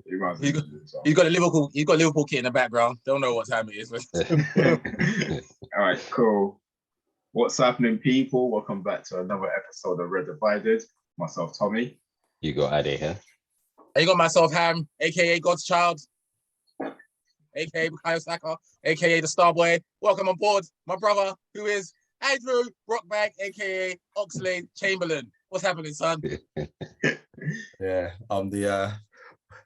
He might as well He's got, do this, so. he's got a Liverpool kit in the background. Don't know what time it is. All right, cool. What's happening, people? Welcome back to another episode of Red Divided. Myself, Tommy. You got Ade here. You got myself, Ham, aka God's Child, aka Bukayo Saka, aka the Star Boy. Welcome on board, my brother, who is Andrew Rockbag, aka Oxlade Chamberlain. What's happening, son? Yeah, I'm the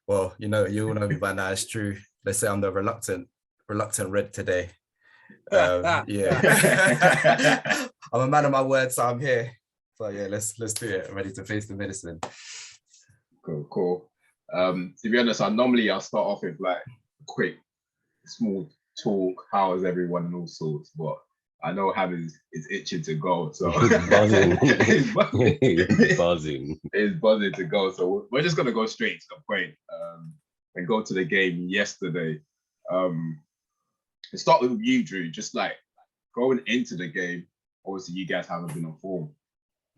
well, you all know me by now. It's true. They say I'm the reluctant red today. Yeah, I'm a man of my word, so I'm here. So yeah, let's do it. I'm ready to face the medicine. Cool. To be honest, I'll start off with like a quick, small talk. How is everyone and all sorts? But I know Ham is itching to go, so buzzing. It's buzzing. It's buzzing to go. So we're just gonna go straight to the point and go to the game yesterday. Let's start with you, Drew. Just like going into the game, obviously you guys haven't been on form.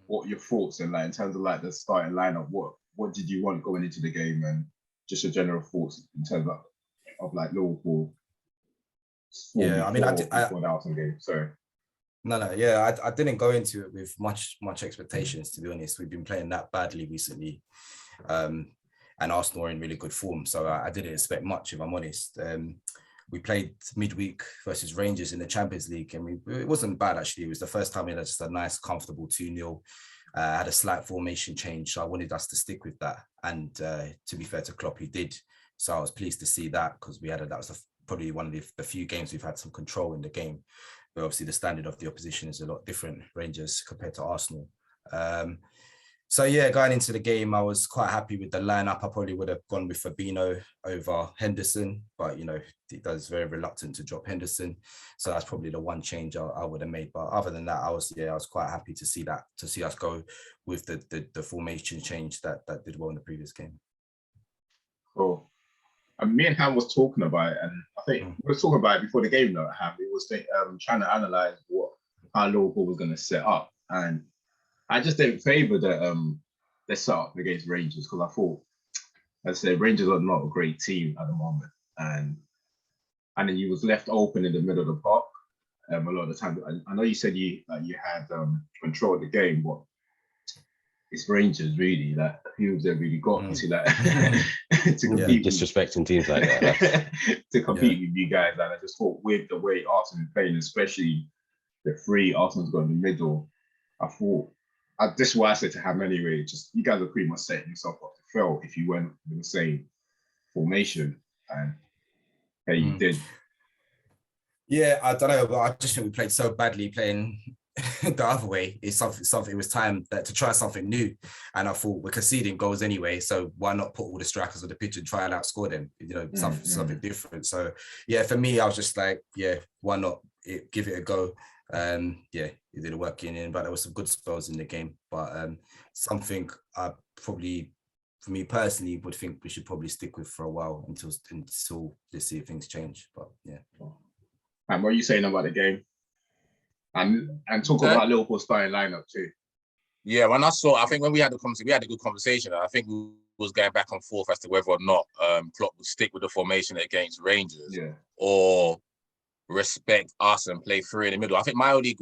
What are your thoughts and like in terms of like the starting lineup? What did you want going into the game and just your general thoughts in terms of like Liverpool? Yeah, I mean, I didn't go into it with much expectations, to be honest. We've been playing that badly recently, and Arsenal are in really good form, so I didn't expect much, if I'm honest. We played midweek versus Rangers in the Champions League, and it wasn't bad actually. It was the first time we had just a nice, comfortable 2-0. Had a slight formation change, so I wanted us to stick with that. And to be fair to Klopp, he did. So I was pleased to see that because that was probably one of the few games we've had some control in the game. But obviously the standard of the opposition is a lot different, Rangers compared to Arsenal. So yeah, going into the game, I was quite happy with the lineup. I probably would have gone with Fabinho over Henderson, but he was very reluctant to drop Henderson. So that's probably the one change I would have made. But other than that, I was quite happy to see us go with the formation change that did well in the previous game. Cool. And me and Ham was talking about it, and I think we were talking about it before the game though, Ham. We was trying to analyse how Liverpool was going to set up, and I just didn't favour the setup against Rangers because I thought, as I said, Rangers are not a great team at the moment, and then you was left open in the middle of the park a lot of the time. I know you said you had control of the game, but it's Rangers really that who they really got to like to compete disrespecting teams like that to compete with you guys. And I just thought with the way Arsenal is playing, especially the three Arsenal's got in the middle, I thought. This is why I said to Ham anyway, just you guys are pretty much setting yourself up to fail if you went with the same formation. And hey, you did. Yeah, I don't know, but I just think we played so badly playing the other way. It's something. It was time to try something new. And I thought we're conceding goals anyway, so why not put all the strikers on the pitch and try and outscore them? Something different. So yeah, for me, I was just like, yeah, why not give it a go? It didn't work in, but there was some good spells in the game. But something I probably, for me personally, would think we should probably stick with for a while until let's see if things change. But yeah. And what are you saying about the game? And talk about Liverpool's starting lineup too. Yeah, I think when we had a good conversation. I think we was going back and forth as to whether or not Klopp would stick with the formation against Rangers, or respect us and play three in the middle. I think my only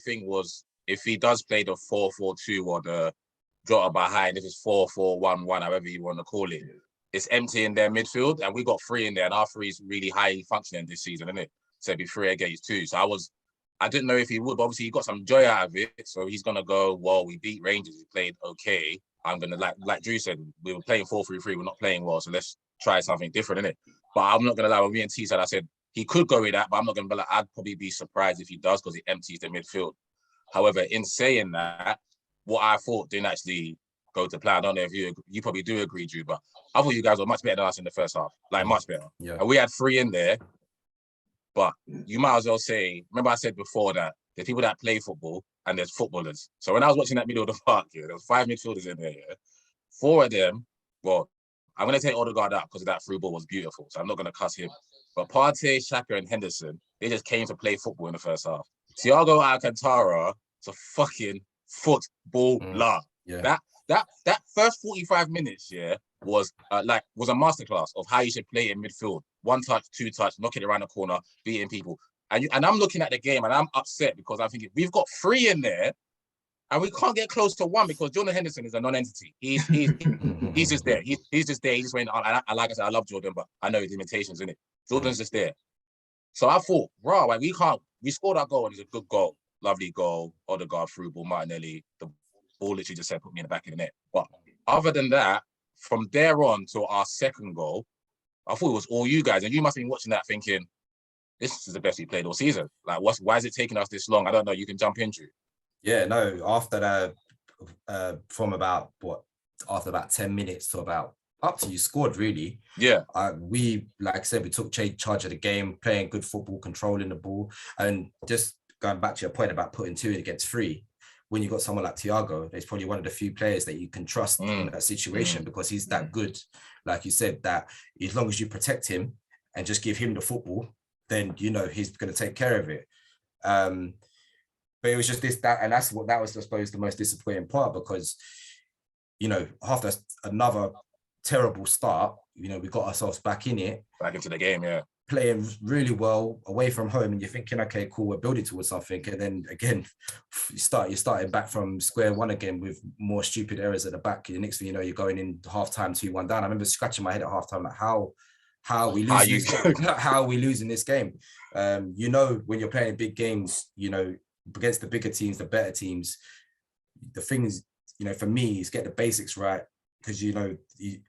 thing was if he does play the 4-4-2 or the Jota behind, if it's 4-4-1-1, however you want to call it, it's empty in their midfield, and we got three in there, and our three is really highly functioning this season, isn't it? So it'd be 3 against 2. So I didn't know if he would, but obviously he got some joy out of it. So he's gonna go, well, we beat Rangers, we played okay. I'm gonna like Drew said, we were playing 4-3-3, we're not playing well, so let's try something different, innit? But I'm not gonna lie, when me and T said, I said he could go with that, but I'm not gonna be like, I'd probably be surprised if he does because he empties the midfield. However, in saying that, what I thought didn't actually go to plan. I don't know if you probably do agree, Drew, but I thought you guys were much better than us in the first half, like much better. Yeah. And we had 3 in there, but you might as well say, remember I said before that there's people that play football and there's footballers. So when I was watching that middle of the park, there was 5 midfielders in there. 4 of them, well, I'm going to take Odegaard out because that through ball was beautiful, so I'm not going to cuss him. But Partey, Xhaka, and Henderson, they just came to play football in the first half. Thiago Alcantara is a fucking footballer. Yeah. That first 45 minutes, was a masterclass of how you should play in midfield. 1 touch, 2 touch, knocking it around the corner, beating people. And I'm looking at the game and I'm upset because I'm thinking we've got 3 in there and we can't get close to 1 because Jordan Henderson is a non-entity. He's just there. He's just there. He just went. Like I said, I love Jordan, but I know his limitations in it. Jordan's just there. So I thought, bro, like we scored our goal and it's a good goal, lovely goal. Odegaard through ball, Martinelli. The ball literally just said put me in the back of the net. But other than that, from there on to our second goal, I thought it was all you guys, and you must have been watching that thinking, this is the best we played all season. Like, why is it taking us this long? I don't know. You can jump into it. Yeah, no. After that, after about 10 minutes to about up to you scored really. Yeah. We, like I said, we took charge of the game, playing good football, controlling the ball, and just going back to your point about putting 2 in against 3. When you got someone like Thiago, he's probably one of the few players that you can trust in that situation because he's that good. Like you said, that as long as you protect him and just give him the football, then you know he's going to take care of it. But it was just and that's what that was, I suppose, the most disappointing part because, you know, after another terrible start, you know, we got ourselves back into the game, yeah. Playing really well away from home, and you're thinking, okay, cool, we're building towards something, and then again, you're starting back from square one again with more stupid errors at the back. The next thing you know, you're going in half-time 2-1 down. I remember scratching my head at half-time, like how are we losing this game? You know, when you're playing big games, you know, against the bigger teams, the better teams, the thing is, you know, for me, is get the basics right. Because, you know,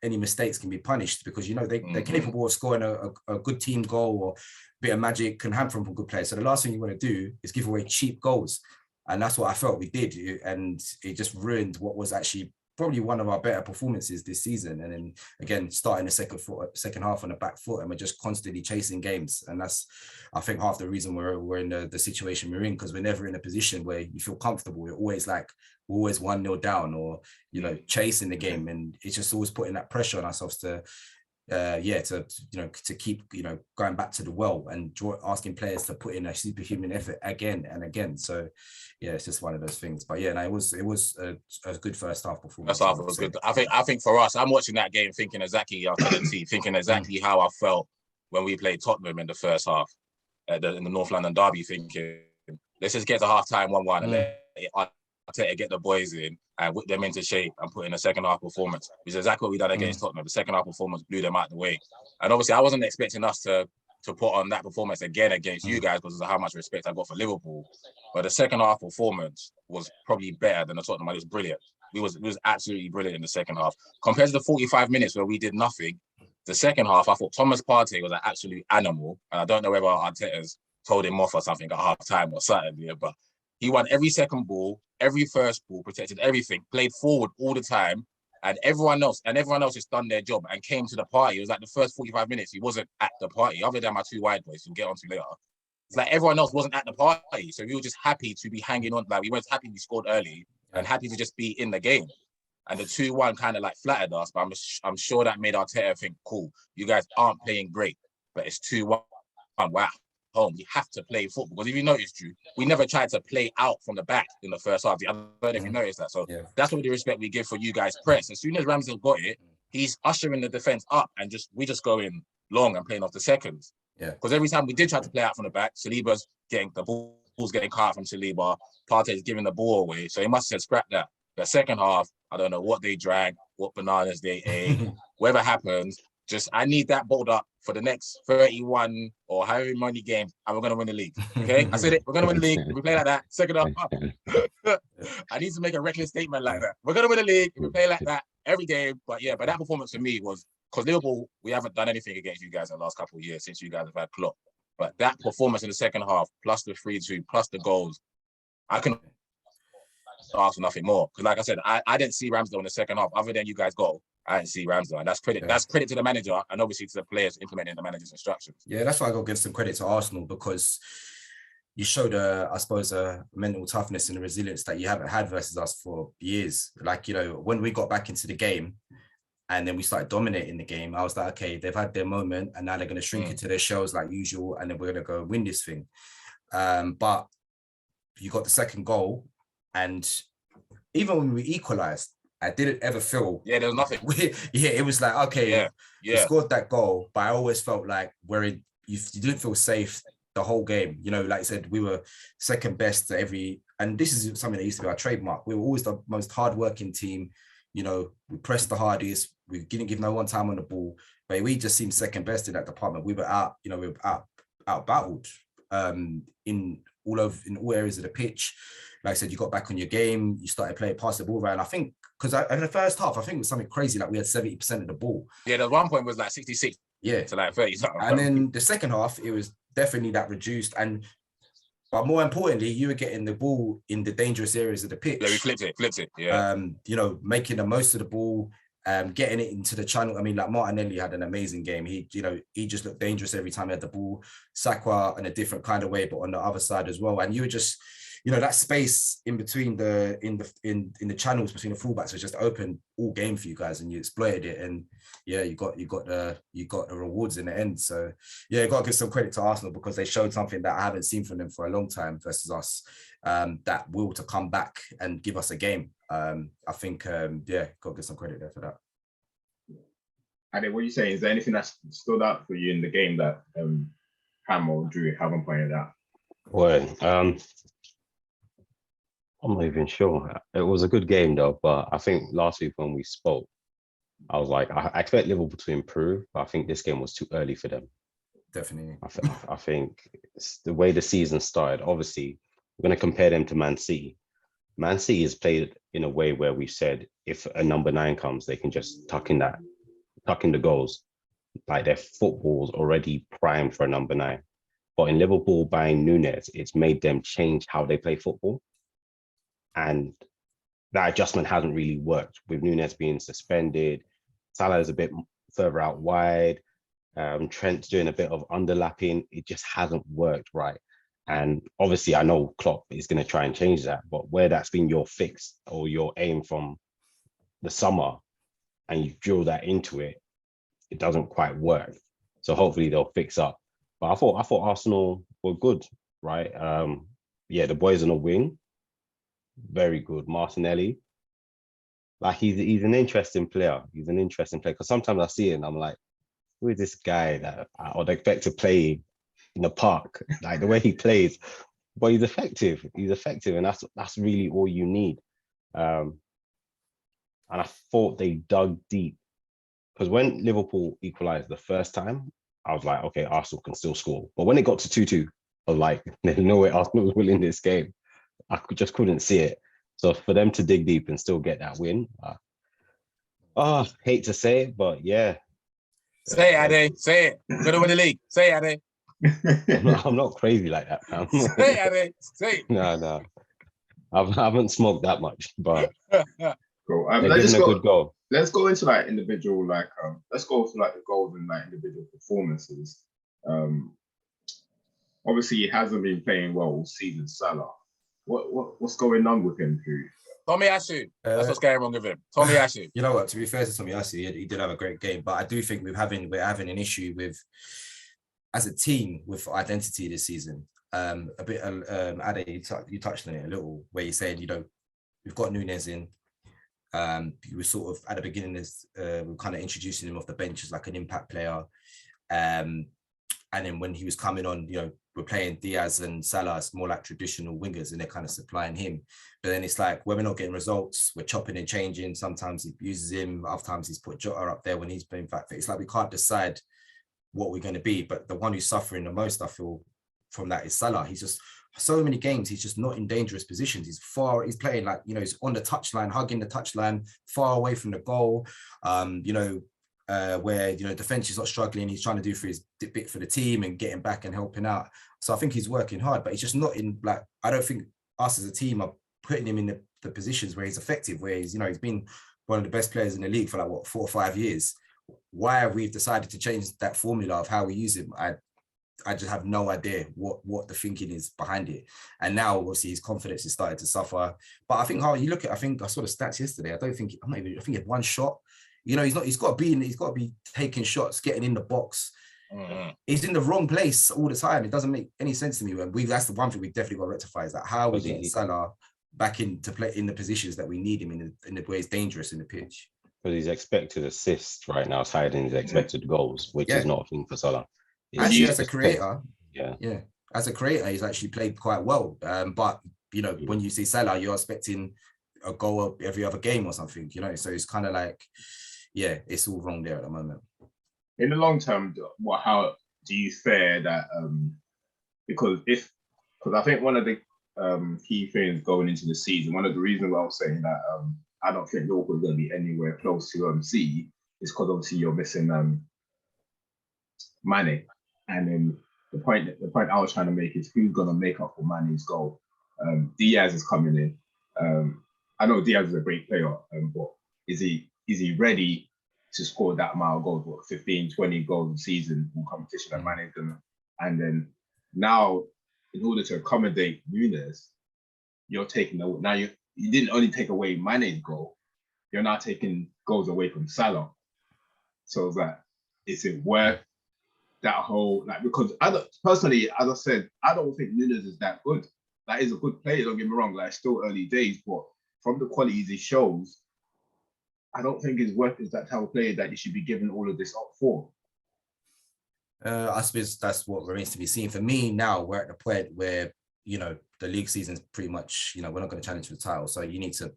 any mistakes can be punished because, you know, they're capable of scoring a good team goal or a bit of magic can happen from good players. So the last thing you want to do is give away cheap goals. And that's what I felt we did. And it just ruined what was actually probably one of our better performances this season. And then again, starting the second half on the back foot, and we're just constantly chasing games. And that's, I think, half the reason we're in the situation we're in, because we're never in a position where you feel comfortable. We're always 1-0 down or, you know, chasing the game. And it's just always putting that pressure on ourselves to keep, you know, going back to the well and asking players to put in a superhuman effort again and again. So yeah, it's just one of those things. But yeah, no, it was a good first half performance. First half was good. I think for us, I'm watching that game thinking exactly after the tea, thinking exactly how I felt when we played Tottenham in the first half in the North London derby, thinking let's just get to half time 1-1 and let Arteta get the boys in and whip them into shape and put in a second half performance, which is exactly what we done against Tottenham. The second half performance blew them out the way. And obviously I wasn't expecting us to put on that performance again against you guys because of how much respect I got for Liverpool. But the second half performance was probably better than the Tottenham. It was brilliant. It was absolutely brilliant in the second half. Compared to the 45 minutes where we did nothing, the second half, I thought Thomas Partey was an absolute animal. And I don't know whether Arteta's told him off or something at half time or something, yeah, but he won every second ball, every first ball, protected everything, played forward all the time, and everyone else just done their job and came to the party. It was like the first 45 minutes, he wasn't at the party, other than my 2 wide boys we'll get onto later. It's like everyone else wasn't at the party, so we were just happy to be hanging on. Like we weren't happy we scored early and happy to just be in the game. And the 2-1 kind of like flattered us, but I'm sure that made Arteta think, cool, you guys aren't playing great, but it's 2-1. Wow. Home, you have to play football. Because if you noticed, Drew, we never tried to play out from the back in the first half. I don't know if you noticed that. So that's what the respect we give for you guys press. As soon as Ramsdale got it, he's ushering the defense up and we just go in long and playing off the seconds. Yeah. Because every time we did try to play out from the back, Saliba's getting the ball's getting cut from Saliba, Partey's giving the ball away. So he must have scrapped that. The second half, I don't know what they drank, what bananas they ate, whatever happens. Just, I need that bottled up for the next 31 or however many games, and we're going to win the league. Okay? I said it. We're going to win the league. If we play like that, second half up. I need to make a reckless statement like that. We're going to win the league if we play like that every game. But yeah, but that performance for me was, because Liverpool, we haven't done anything against you guys in the last couple of years since you guys have had Klopp. But that performance in the second half, plus the 3-2, plus the goals, I can ask for nothing more. Because like I said, I didn't see Ramsdale in the second half, other than you guys goal. I didn't see Ramsdale, and that's credit. That's credit to the manager, and obviously to the players implementing the manager's instructions. Yeah, that's why I got to give some credit to Arsenal, because you showed I suppose a mental toughness and a resilience that you haven't had versus us for years. Like, you know, when we got back into the game, and then we started dominating the game, I was like, okay, they've had their moment, and now they're going to shrink into their shells like usual, and then we're going to go win this thing. But you got the second goal, and even when we equalised, I didn't ever feel. Yeah, there was nothing. It was like, okay, we scored that goal, but I always felt like you didn't feel safe the whole game. You know, like I said, we were second best to and this is something that used to be our trademark. We were always the most hardworking team. You know, we pressed the hardest. We didn't give no one time on the ball, but we just seemed second best in that department. We were out battled in all areas of the pitch. Like I said, you got back on your game. You started playing past the ball around. I think because in the first half, I think it was something crazy. Like we had 70% of the ball. Yeah, there was one point was like 66. Yeah, to like 30 something. And then the second half, it was definitely that reduced. But more importantly, you were getting the ball in the dangerous areas of the pitch. Yeah, we flipped it. Yeah. You know, making the most of the ball, getting it into the channel. I mean, like Martinelli had an amazing game. He just looked dangerous every time he had the ball. Sakwa in a different kind of way, but on the other side as well. And you were just, you know, that space in between in the channels between the fullbacks was just open all game for you guys, and you exploited it. And yeah, you got the rewards in the end. So yeah, got to give some credit to Arsenal because they showed something that I haven't seen from them for a long time versus us. That will to come back and give us a game. I think got to give some credit there for that. And what are you saying? Is there anything that stood out for you in the game that Ham or Drew haven't pointed out? Well, I'm not even sure. It was a good game though, but I think last week when we spoke, I was like, I expect Liverpool to improve, but I think this game was too early for them. Definitely. I think it's the way the season started. Obviously, we're going to compare them to Man City. Man City is played in a way where we said if a number 9 comes, they can just tuck in the goals. Like their football's already primed for a number 9. But in Liverpool buying Núñez, it's made them change how they play football. And that adjustment hasn't really worked with Núñez being suspended. Salah is a bit further out wide. Trent's doing a bit of underlapping. It just hasn't worked right. And obviously, I know Klopp is going to try and change that, but where that's been your fix or your aim from the summer, and you drill that into it, it doesn't quite work. So hopefully they'll fix up. But I thought Arsenal were good, right? The boys on the wing, very good. Martinelli, like he's an interesting player. He's an interesting player because sometimes I see it and I'm like, who is this guy that I would expect to play in the park? Like the way he plays, but he's effective. And that's really all you need. And I thought they dug deep because when Liverpool equalized the first time, I was like, okay, Arsenal can still score. But when it got to 2-2, I was like, there's no way Arsenal will win this game. I just couldn't see it. So for them to dig deep and still get that win, hate to say it, but yeah. Say it, Ade. Say it. We're gonna win the league. Say it, Ade. I'm not crazy like that, fam. Say it, Ade. Say it. No. I haven't smoked that much, but cool. Let's go into like individual, let's go for like the goals and like individual performances. Obviously, he hasn't been playing well all season, Salah. What's going on with him, Drew? Tomiyasu. That's what's going wrong with him. Tomiyasu. You know what? To be fair to Tomiyasu, he did have a great game, but I do think we're having an issue with, as a team, with identity this season. A bit. Ade, you touched on it a little, where you said, we've got Núñez in. You were sort of at the beginning, we're kind of introducing him off the bench as like an impact player, and then when he was coming on, we're playing Diaz and Salah as more like traditional wingers, and they're kind of supplying him. But then it's like, when we're not getting results, we're chopping and changing. Sometimes he uses him, other times he's put Jota up there when he's playing back. It's like we can't decide what we're going to be. But the one who's suffering the most, I feel, from that is Salah. He's just, so many games, he's just not in dangerous positions. He's playing like, he's on the touchline, hugging the touchline, far away from the goal. Where defense is not struggling, he's trying to do for his bit for the team and getting back and helping out. So I think he's working hard, but he's just not in, like, I don't think us as a team are putting him in the positions where he's effective, where he's been one of the best players in the league for like 4 or 5 years. Why have we decided to change that formula of how we use him? I just have no idea what the thinking is behind it. And now obviously his confidence is starting to suffer. But I think how you look at, I think I saw the stats yesterday. I think he had 1 shot. He's got to be taking shots, getting in the box. Mm-hmm. He's in the wrong place all the time. It doesn't make any sense to me. That's the one thing we definitely got to rectify, is that how we get Salah back in to play in the positions that we need him in the way it's dangerous in the pitch. But his expected assist right now is higher than his expected goals, which is not a thing for Salah. Actually, as a creator, yeah, as a creator, he's actually played quite well. But you know, when you see Salah, you're expecting a goal every other game or something. You know, so it's kind of like, it's all wrong there at the moment. In the long term, how do you fare that? Because I think one of the key things going into the season, one of the reasons why I was saying that I don't think Liverpool is going to be anywhere close to C is because obviously you're missing Mane, and then the point I was trying to make is who's going to make up for Mane's goal. Diaz is coming in. I know Diaz is a great player, but is he ready to score that amount of goals? What, 15, 20 goals a season in competition that Mane is gonna? And then now, in order to accommodate Núñez, you're taking now you didn't only take away Mane's goal, you're now taking goals away from Salah. So is it worth that whole because personally, as I said, I don't think Núñez is that good. That is a good player, don't get me wrong, still early days, but from the qualities he shows, I don't think his worth is that type of player that you should be giving all of this up for. I suppose that's what remains to be seen. For me now, we're at the point where, you know, the league season's pretty much, you know, we're not going to challenge for the title. So you need to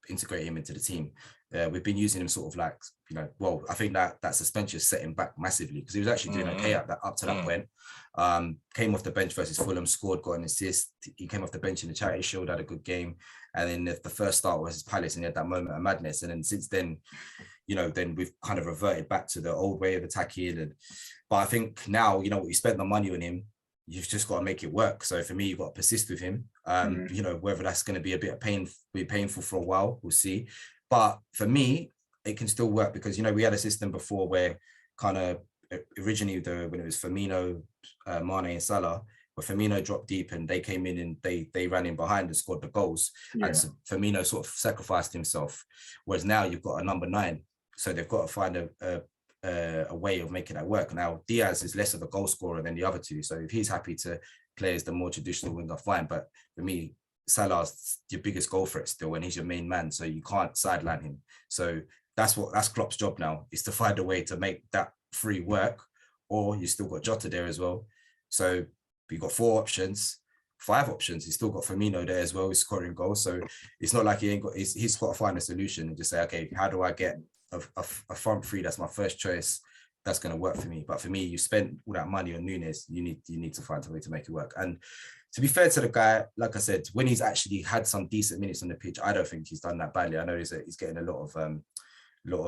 integrate him into the team. We've been using him sort of like, you know, well, I think that suspension set him back massively because he was actually doing okay up to that point. Came off the bench versus Fulham, scored, got an assist. He came off the bench in the Charity Shield, had a good game. And then the first start was his Palace and he had that moment of madness. And then since then, you know, then we've kind of reverted back to the old way of attacking. But I think now, you know, you spent the money on him, you've just got to make it work. So for me, you've got to persist with him. You know, whether that's going to be a bit of painful for a while, we'll see. But for me, it can still work because, you know, we had a system before where kind of originally when it was Firmino, Mane and Salah, where Firmino dropped deep and they came in and they ran in behind and scored the goals. Yeah. And so Firmino sort of sacrificed himself. Whereas now you've got a number 9. So they've got to find a way of making that work. Now, Diaz is less of a goal scorer than the other two. So if he's happy to play as the more traditional winger, fine. But for me, Salah's your biggest goal threat still, and he's your main man. So you can't sideline him. So that's Klopp's job now, is to find a way to make that free work. Or you still got Jota there as well. So you've got 4 options, 5 options. He's still got Firmino there as well. He's scoring goals. So it's not like he's got to find a solution and just say, okay, how do I get a front three that's my first choice that's going to work for me? But for me, you spent all that money on Núñez, you need to find a way to make it work. And to be fair to the guy, like I said, when he's actually had some decent minutes on the pitch, I don't think he's done that badly. I know he's getting a lot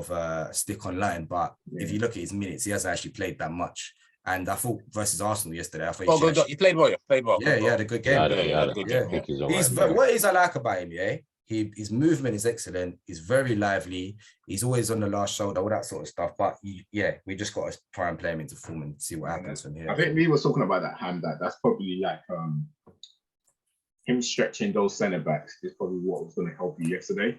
of stick online, but if you look at his minutes, he hasn't actually played that much. And I thought versus Arsenal yesterday, I thought he played well. Yeah, he had a good game. What is I like about him? Yeah, his movement is excellent. He's very lively. He's always on the last shoulder, all that sort of stuff. But we just got to try and play him into form and see what happens from here. I think we were talking about that's probably like him stretching those centre backs is probably what was going to help you yesterday.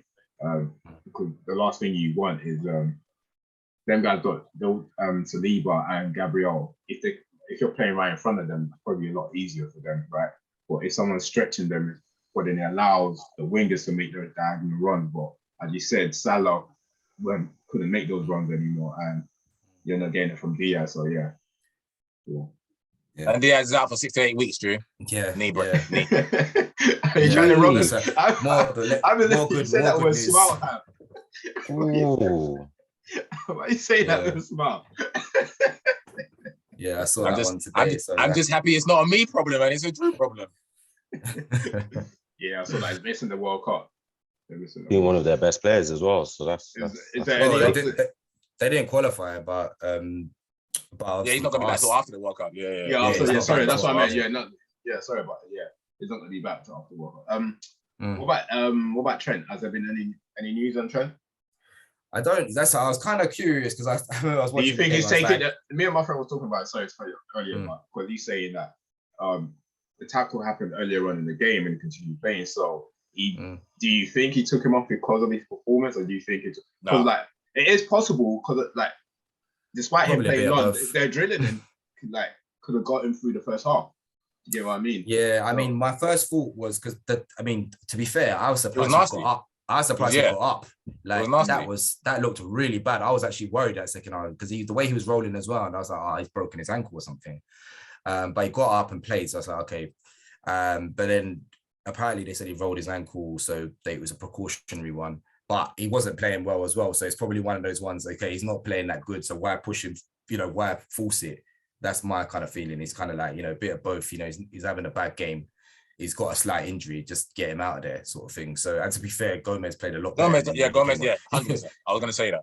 Because the last thing you want is them guys got Saliba and Gabriel. If you're playing right in front of them, it's probably a lot easier for them, right? But if someone's stretching them, well, then it allows the wingers to make their diagonal runs. But as you said, Salah couldn't make those runs anymore, and you're not getting it from Diaz. So yeah. And Diaz is out for 6 to 8 weeks, Drew. Yeah, knee. Are you trying to run this? I believe you said that with a smile. Why are you saying that with a smile? Yeah, I saw that one today. I'm just happy it's not a me problem, and it's a Drew problem. Yeah, I saw that he's missing the World Cup. Being one of their best players as well. So they didn't qualify, but he's not going to be back until after the World Cup. Sorry, that's what I meant. Sorry about it. Yeah, he's not going to be back until after the World Cup. What about Trent? Has there been any news on Trent? I don't. I was kind of curious because I remember I was watching. Do you think he's taking it? Me and my friend was talking about it. Sorry, it's funny earlier, because he's saying that the tackle happened earlier on in the game and he continued playing. So, do you think he took him off because of his performance, or do you think it's because it is possible because despite him playing long, their drilling and could have got him through the first half. You know what I mean? Yeah, I mean, my first thought was because to be fair, I was surprised he got up. I was surprised he got up. Like that looked really bad. I was actually worried that second hour because the way he was rolling as well, and I was like, oh, he's broken his ankle or something. But he got up and played, so I was like, okay. But then apparently they said he rolled his ankle, so it was a precautionary one. But he wasn't playing well as well, so it's probably one of those ones. Okay, he's not playing that good, so why push him? Why force it? That's my kind of feeling. He's kind of like, a bit of both. He's having a bad game. He's got a slight injury. Just get him out of there, sort of thing. So, and to be fair, Gomez played a lot. Gomez, 100%. I was gonna say that.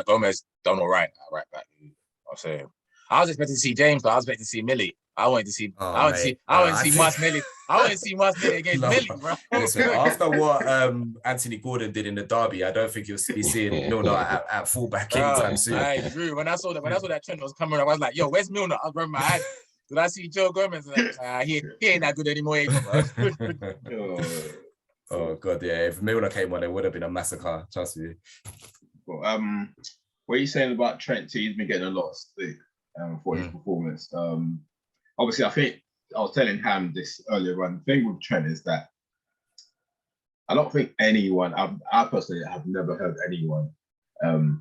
Gomez done all right. Right back. I'm saying. I was expecting to see James, but I was expecting to see Millie. I wanted to see. I wanted to see Martinelli. I wanted to see Martinelli against Millie, bro. Listen, after what Anthony Gordon did in the derby, I don't think you'll be seeing Milner at fullback anytime soon. Drew, when I saw that Trent was coming, I was like, "Yo, where's Milner?" I was rubbing my eyes. Did I see Joe Gomez? He ain't that good anymore, bro. Oh god, yeah. If Milner came on, it would have been a massacre. Trust me. Well, what are you saying about Trent? He's been getting a lot of stick for his performance. Obviously, I think I was telling Ham this earlier on. The thing with Trent is that I don't think anyone, I personally have never heard anyone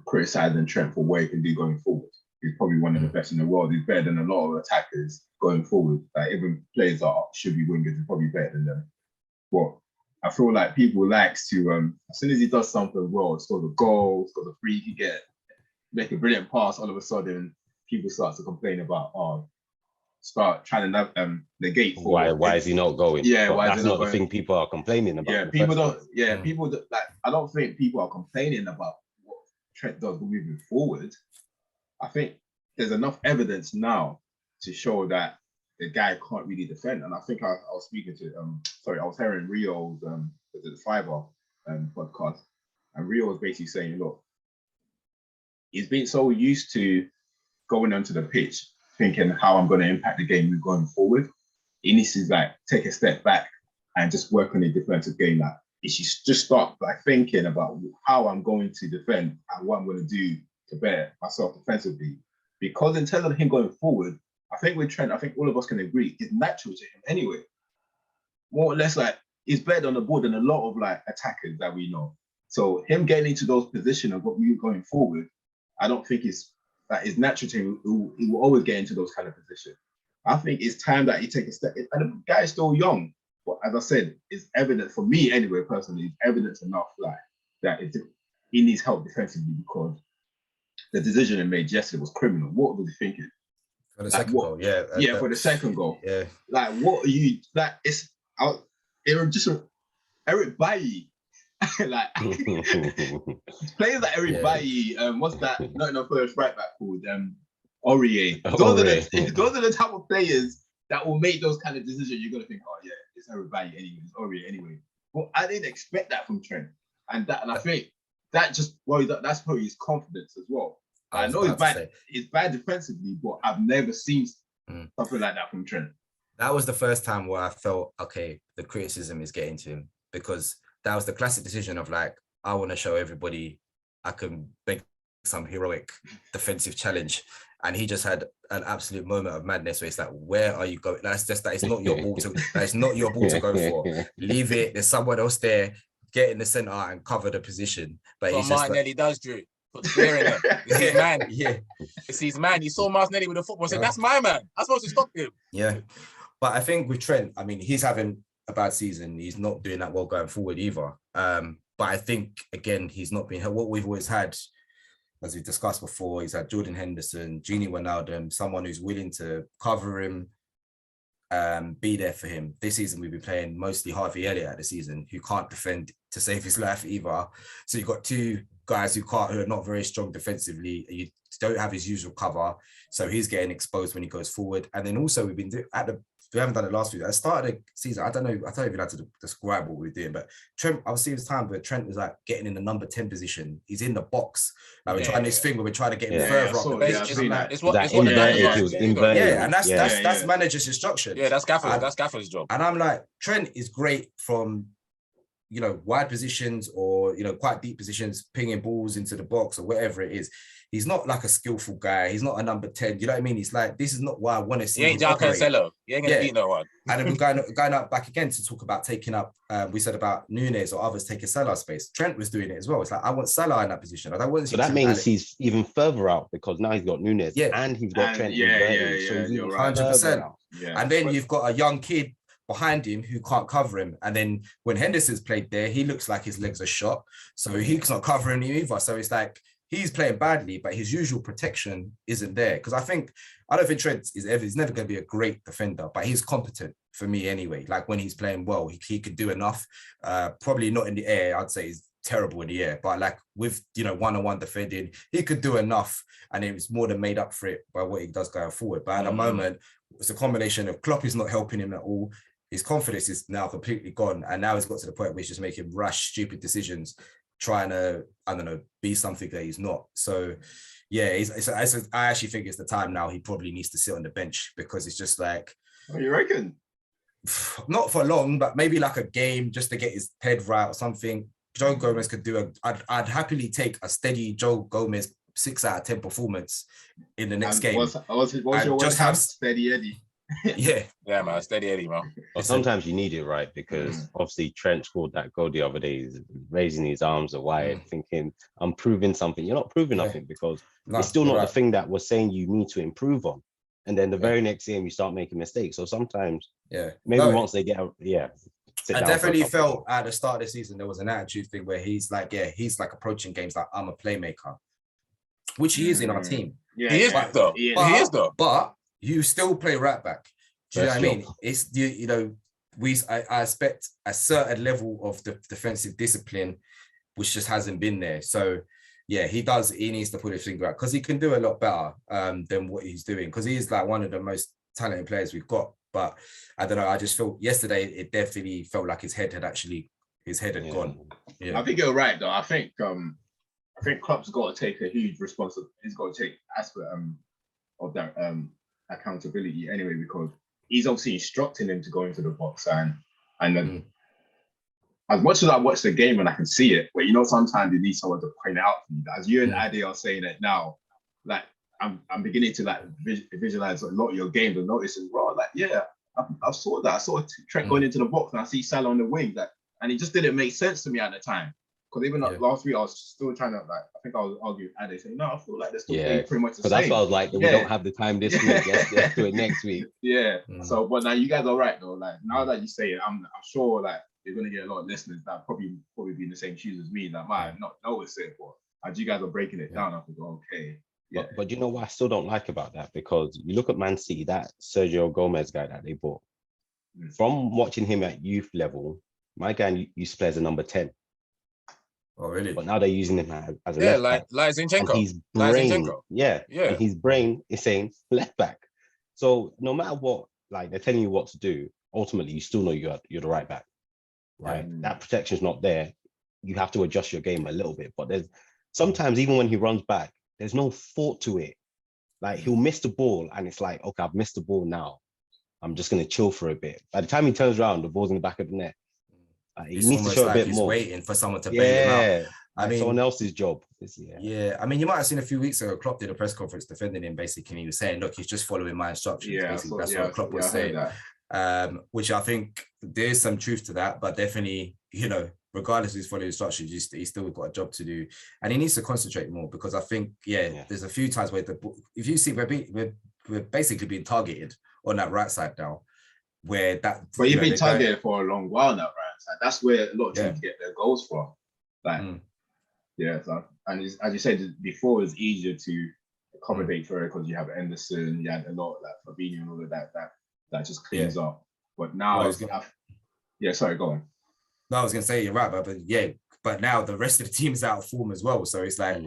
criticizing Trent for what he can do going forward. He's probably one of the best in the world. He's better than a lot of attackers going forward. Like even players that should be wingers are probably better than them. But I feel like people likes to, as soon as he does something well, scores a goal, scores a free, he make a brilliant pass, all of a sudden people start to complain about, start trying to negate for why is he not going? Yeah, but why that's is he not not the going? thing people are complaining about. Yeah, people don't. Yeah, people like. I don't think people are complaining about what Trent does moving forward. I think there's enough evidence now to show that the guy can't really defend. And I think I was speaking to I was hearing Rio's the Fiverr podcast, and Rio was basically saying, look, he's been so used to going onto the pitch thinking how I'm going to impact the game going forward. He needs to like take a step back and just work on a defensive game. Like he should just start like thinking about how I'm going to defend and what I'm going to do to better myself defensively. Because in terms of him going forward, I think with Trent, I think all of us can agree, it's natural to him anyway. More or less like he's better on the board than a lot of like attackers that we know. So him getting into those positions and what we're going forward, I don't think it's natural to him. He will always get into those kind of positions. I think it's time that he take a step. And the guy is still young, but as I said, it's evident for me anyway. Personally, it's evidence enough like that he needs help defensively because the decision he made yesterday was criminal. What was he thinking? For the second goal, yeah. For the second goal, yeah. Like, what are you? Like, it was just Eric Bailly. Like players like Eric Bailly, what's that? Not enough first right back called Aurier. Those are the type of players that will make those kind of decisions. You're gonna think, oh yeah, it's Eric Bailly anyway, it's Aurier anyway. But I didn't expect that from Trent, and I think that just worries. That's probably his confidence as well. I know it's bad defensively, but I've never seen something like that from Trent. That was the first time where I felt, okay, the criticism is getting to him, because that was the classic decision of like, I want to show everybody I can make some heroic defensive challenge. And he just had an absolute moment of madness where it's like, where are you going? That is not your ball to go for. Leave it. There's someone else there. Get in the center and cover the position. But he's just Martinelli does, Drew. Put the fear in it. It's his man. Yeah. It's his man. He saw Martinelli with the football and said, that's my man. I'm supposed to stop him. Yeah. But I think with Trent, I mean, he's having a bad season. He's not doing that well going forward either. But I think, again, he's not been what we've always had, as we discussed before. He's had Jordan Henderson, Gini Wijnaldum, someone who's willing to cover him, be there for him. This season, we've been playing mostly Harvey Elliott at the season, who can't defend to save his life either. So you've got two guys who are not very strong defensively. You don't have his usual cover. So he's getting exposed when he goes forward. And then also we've been we haven't done it last week. At the start of the season, I don't even know how to describe what we were doing, but Trent, I was seeing this time where Trent was like getting in the number 10 position. He's in the box. Like we're trying this thing where we're trying to get him further up. It's what the inverted. Yeah, and that's manager's instruction. Yeah, that's Gaffer's job. And I'm like, Trent is great from wide positions or, quite deep positions, pinging balls into the box or whatever it is. He's not like a skillful guy. He's not a number 10. You know what I mean? He's like, this is not what I want to see. He ain't João Cancelo. He ain't going to beat no one. And then we're going up back again to talk about taking up, we said about Núñez or others taking Salah's space. Trent was doing it as well. It's like, I want Salah in that position. I don't want to see. So that means he's even further out because now he's got Núñez and he's got Trent. So you're right. 100%. And then you've got a young kid behind him who can't cover him. And then when Henderson's played there, he looks like his legs are shot. So he's not covering him either. So it's like, he's playing badly, but his usual protection isn't there. Because I don't think Trent he's never going to be a great defender, but he's competent for me anyway. Like when he's playing well, he could do enough. Probably not in the air. I'd say he's terrible in the air, but like with, one-on-one defending, he could do enough. And it was more than made up for it by what he does going forward. But at the moment, it's a combination of Klopp is not helping him at all. His confidence is now completely gone. And now he's got to the point where he's just making rash, stupid decisions, trying to, I don't know, be something that he's not. So yeah, I actually think it's the time now he probably needs to sit on the bench because it's just like... Oh, you reckon? Not for long, but maybe like a game just to get his head right or something. Joe Gomez could do I'd happily take a steady Joe Gomez 6 out of 10 performance in the next game. What's your just have steady Eddie? Yeah, man, steady Eddie, man. But sometimes you need it, right? Because obviously Trent scored that goal the other day, he's raising his arms wide, thinking, I'm proving something. You're not proving nothing because it's still not the thing that we're saying you need to improve on. And then the very next game, you start making mistakes. So sometimes, once they get out, I definitely felt at the start of the season, there was an attitude thing where he's like approaching games like, I'm a playmaker, which he is in our team. Yeah, he is though. He is though. But you still play right back. Do you know what I mean? It's I expect a certain level of the defensive discipline, which just hasn't been there. So yeah, he needs to put his finger out because he can do a lot better than what he's doing. Because he is like one of the most talented players we've got. But I don't know. I just felt yesterday it definitely felt like his head had gone. Yeah. I think you're right though. I think Klopp's got to take a huge responsibility. He's got to take aspect of that accountability anyway, because he's obviously instructing him to go into the box and then as much as I watch the game and I can see it, but sometimes you need someone to point it out for you. As you and Adi are saying it now, like I'm beginning to like visualize a lot of your games and noticing, bro, like I saw that. I saw Trent going into the box and I see Salah on the wing, and it just didn't make sense to me at the time. Because even last week, I was still trying to I think I was arguing with Adi saying, no, I feel like they're still playing pretty much the same. But that's why I was like, we don't have the time this week. Let's do it next week. Yeah. So, but now you guys are right though. Like now that you say it, I'm sure like you're gonna get a lot of listeners that probably be in the same shoes as me that might not notice it, but as you guys are breaking it down, I think okay. Yeah. But you know what I still don't like about that, because you look at Man City, that Sergio Gomez guy that they bought. From watching him at youth level, my guy used to play as a number 10. Oh, really? But now they're using him as a left back. Like Zinchenko. And his brain, and his brain is saying left back. So no matter what, like they're telling you what to do, ultimately you still know you're the right back, right? That protection's not there. You have to adjust your game a little bit. But there's sometimes even when he runs back, there's no thought to it. Like he'll miss the ball, and it's like, okay, I've missed the ball now. I'm just gonna chill for a bit. By the time he turns around, the ball's in the back of the net. He needs to show a bit more. Waiting for someone to bail him out. I mean, someone else's job. I mean, you might have seen a few weeks ago, Klopp did a press conference defending him. Basically, he was saying, "Look, he's just following my instructions." Basically, that's what Klopp was saying. Which I think there's some truth to that, but definitely, regardless of his following instructions, he's still got a job to do, and he needs to concentrate more, because I think, there's a few times where if you see we're basically being targeted on that right side now, where that. But you've been targeted for a long while now, right? So that's where a lot of teams get their goals from. Like, so, and as you said before, it's easier to accommodate for it because you have Anderson, you had a lot like Fabinho and all of that just cleans up. But now, sorry, go on. No, I was gonna say you're right, but now the rest of the team is out of form as well. So it's like,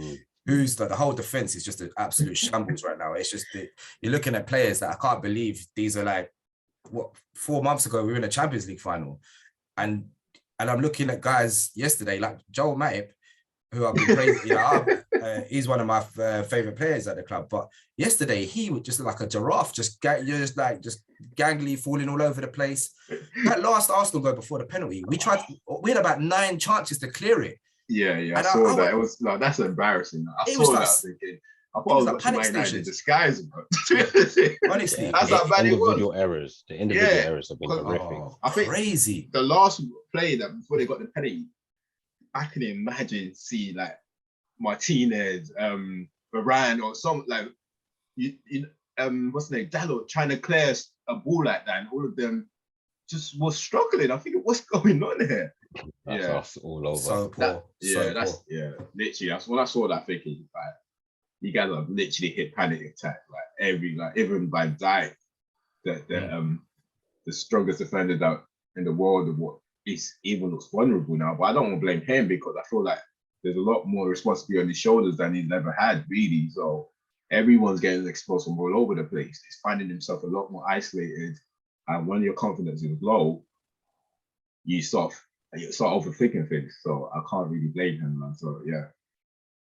who's like the whole defense is just an absolute shambles right now. It's just you're looking at players that I can't believe these are like, what, 4 months ago we were in a Champions League final, and I'm looking at guys yesterday like Joel Matip, who I've been praising. He's one of my favorite players at the club. But yesterday he was just like a giraffe, just gangly, falling all over the place. That last Arsenal goal before the penalty, we had about 9 chances to clear it. Yeah, I saw that. It was like, that's embarrassing. I saw that thinking, I thought I was watching Man United in disguise. Honestly, that's how bad it was. The individual errors have been horrific. I think crazy. The last play that before they got the penalty, I can imagine see like Martinez, Varane, or some like what's the name, Dalot trying to clear a ball like that, and all of them just was struggling. I think what's going on here? That's us all over. So poor. Literally. When I saw that, thinking like, you guys have literally hit panic attack. Even Van Dijk, the strongest defender in the world of what is even looks vulnerable now. But I don't want to blame him because I feel like there's a lot more responsibility on his shoulders than he's ever had, really. So everyone's getting exposed from all over the place. He's finding himself a lot more isolated. And when your confidence is low, you start overthinking things. So I can't really blame him, man. So yeah.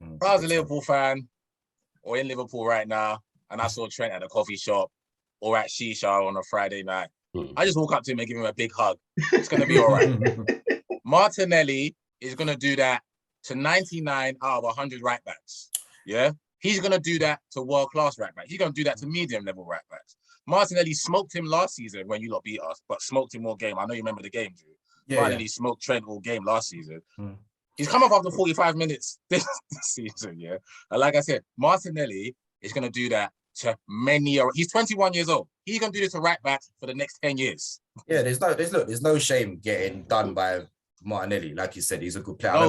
If I was a Liverpool fan or in Liverpool right now, and I saw Trent at a coffee shop or at Shisha on a Friday night, I just walk up to him and give him a big hug. It's going to be all right. Martinelli is going to do that to 99 out of 100 right backs. Yeah? He's going to do that to world-class right backs. He's going to do that to medium-level right backs. Martinelli smoked him last season when you lot beat us, but smoked him all game. I know you remember the game, Drew. Martinelli smoked Trent all game last season. He's come off after 45 minutes this season, yeah? And like I said, Martinelli is going to do that to many. He's 21 years old. He's going to do this to right backs for the next 10 years. Yeah, there's no shame getting done by Martinelli. Like you said, he's a good player. I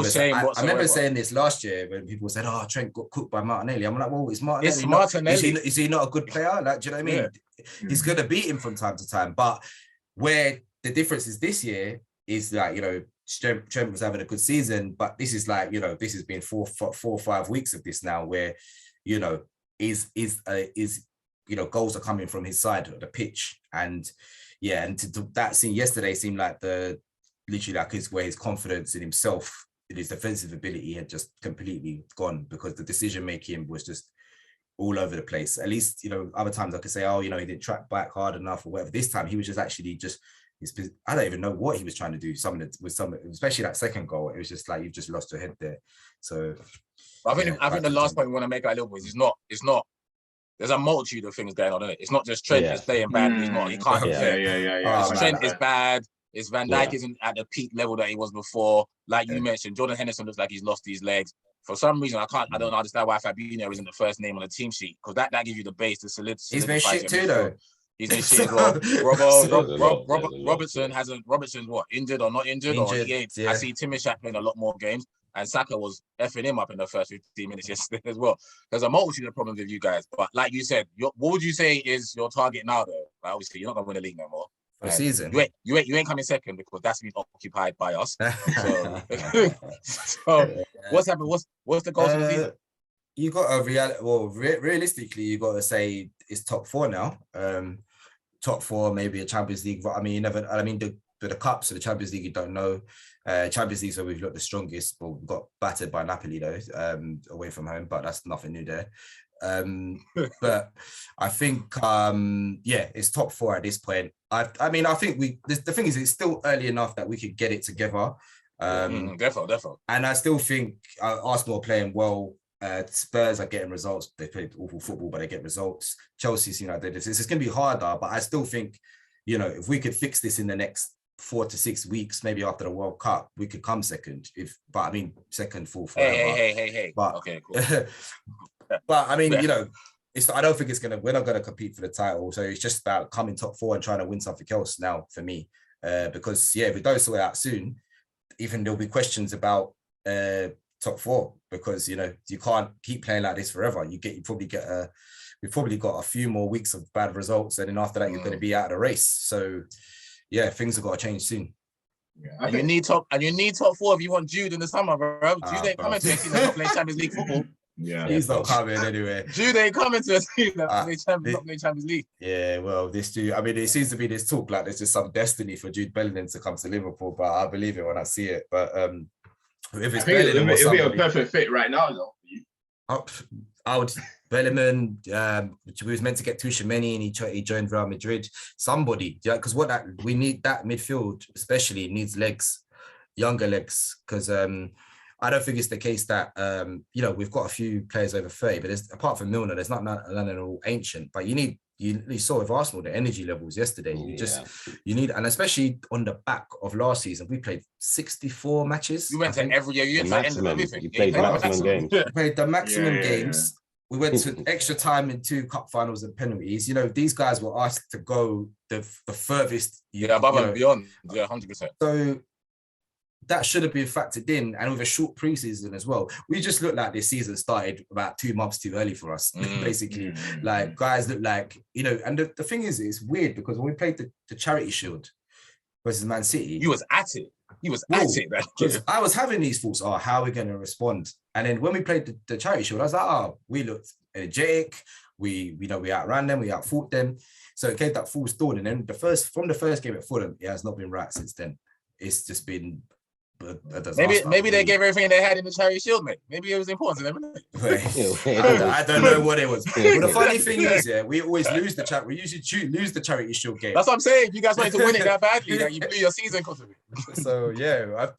remember saying this last year when people said, "Oh, Trent got cooked by Martinelli." I'm like, "Well, it's Martinelli. It's Martinelli. Is he not a good player? Like, do you know what I mean? Yeah. He's going to beat him from time to time. But where the difference is this year is like, Trent was having a good season, but this is like, this has been 4 or 5 weeks of this now, where goals are coming from his side of the pitch, and that scene yesterday seemed like literally like where his confidence in himself, in his defensive ability, had just completely gone because the decision making was just all over the place. At least other times I could say, he didn't track back hard enough or whatever. This time he was just actually I don't even know what he was trying to do. Especially that second goal, it was just like you've just lost your head there. So I think the last point we want to make a little bit is it's not. There's a multitude of things going on in it. It's not just Trent is playing bad. He's not. He can't compare. Trent is bad. It's Van Dijk isn't at the peak level that he was before. Like you mentioned, Jordan Henderson looks like he's lost his legs. For some reason, I don't understand why Fabinho isn't the first name on the team sheet, because that gives you the base to solidify. He's been shit too, though. He's been shit as well. Robertson's what, injured or not injured? Or he ain't. I see Timishak playing a lot more games, and Saka was effing him up in the first 15 minutes yesterday as well. There's a multitude of problems with you guys, but like you said, what would you say is your target now, though? Like, obviously, you're not gonna win the league no more. For the season, you ain't coming second because that's been occupied by us. So what's happened? What's the goal for the season? You got a realistically, you got to say it's top 4 now. Top 4, maybe a Champions League. I mean, the cups, so the Champions League, you don't know. Champions League, so we've got the strongest. Well, we got battered by Napoli though, away from home, but that's nothing new there. But I think, it's top 4 at this point. I think the thing is, it's still early enough that we could get it together. Definitely. And I still think Arsenal are playing well. Spurs are getting results. They played awful football, but they get results. Chelsea's, it's going to be harder, but I still think, if we could fix this in the next 4 to 6 weeks, maybe after the World Cup, we could come second. Second, fourth. Hey. But, okay, cool. But I mean, I don't think we're not going to compete for the title. So it's just about coming top 4 and trying to win something else now for me. Because if we don't sort it out soon, even there'll be questions about top 4, because you can't keep playing like this forever. We've probably got a few more weeks of bad results, and then after that you're going to be out of the race. So things have got to change soon. And you need top 4 if you want Jude in the summer, bro. Jude ain't coming to a team that's not playing Champions League football. Yeah, he's not coming anyway. Jude ain't coming to a team that's not playing Champions League. Yeah, well, it seems to be this talk like there's just some destiny for Jude Bellingham to come to Liverpool, but I believe it when I see it. But If it's I think Bellingham or it'll be a somebody, perfect fit right now, though. I would Bellingham. We was meant to get Tchouaméni and he joined Real Madrid. Somebody, yeah, because we need that midfield, especially needs legs, younger legs, because I don't think it's the case that we've got a few players over 30, but apart from Milner, there's not none all ancient. But you saw with Arsenal the energy levels yesterday. You need, and especially on the back of last season, we played 64 matches. You went to every year. You went to the end of everything. You played maximum games. We played the maximum games. Yeah. We went to extra time in 2 cup finals and penalties. These guys were asked to go the furthest. Above and beyond. Yeah, 100%. So that should have been factored in, and with a short preseason as well. We just looked like this season started about 2 months too early for us, basically. Like guys look like, and the thing is, it's weird because when we played the Charity Shield versus Man City, you was at it. Because I was having these thoughts, how are we going to respond? And then when we played the Charity Shield, I was like, we looked energetic. We outran them, we outfought them. So it gave that false dawn. And then from the first game at Fulham, it has not been right since then. It's just been maybe they gave everything they had in the Charity Shield, mate. Maybe it was important to them. I don't know what it was. But the funny thing is, we always lose the chat. We usually lose the Charity Shield game. That's what I'm saying. You guys wanted to win it that badly that you blew your season because of it. So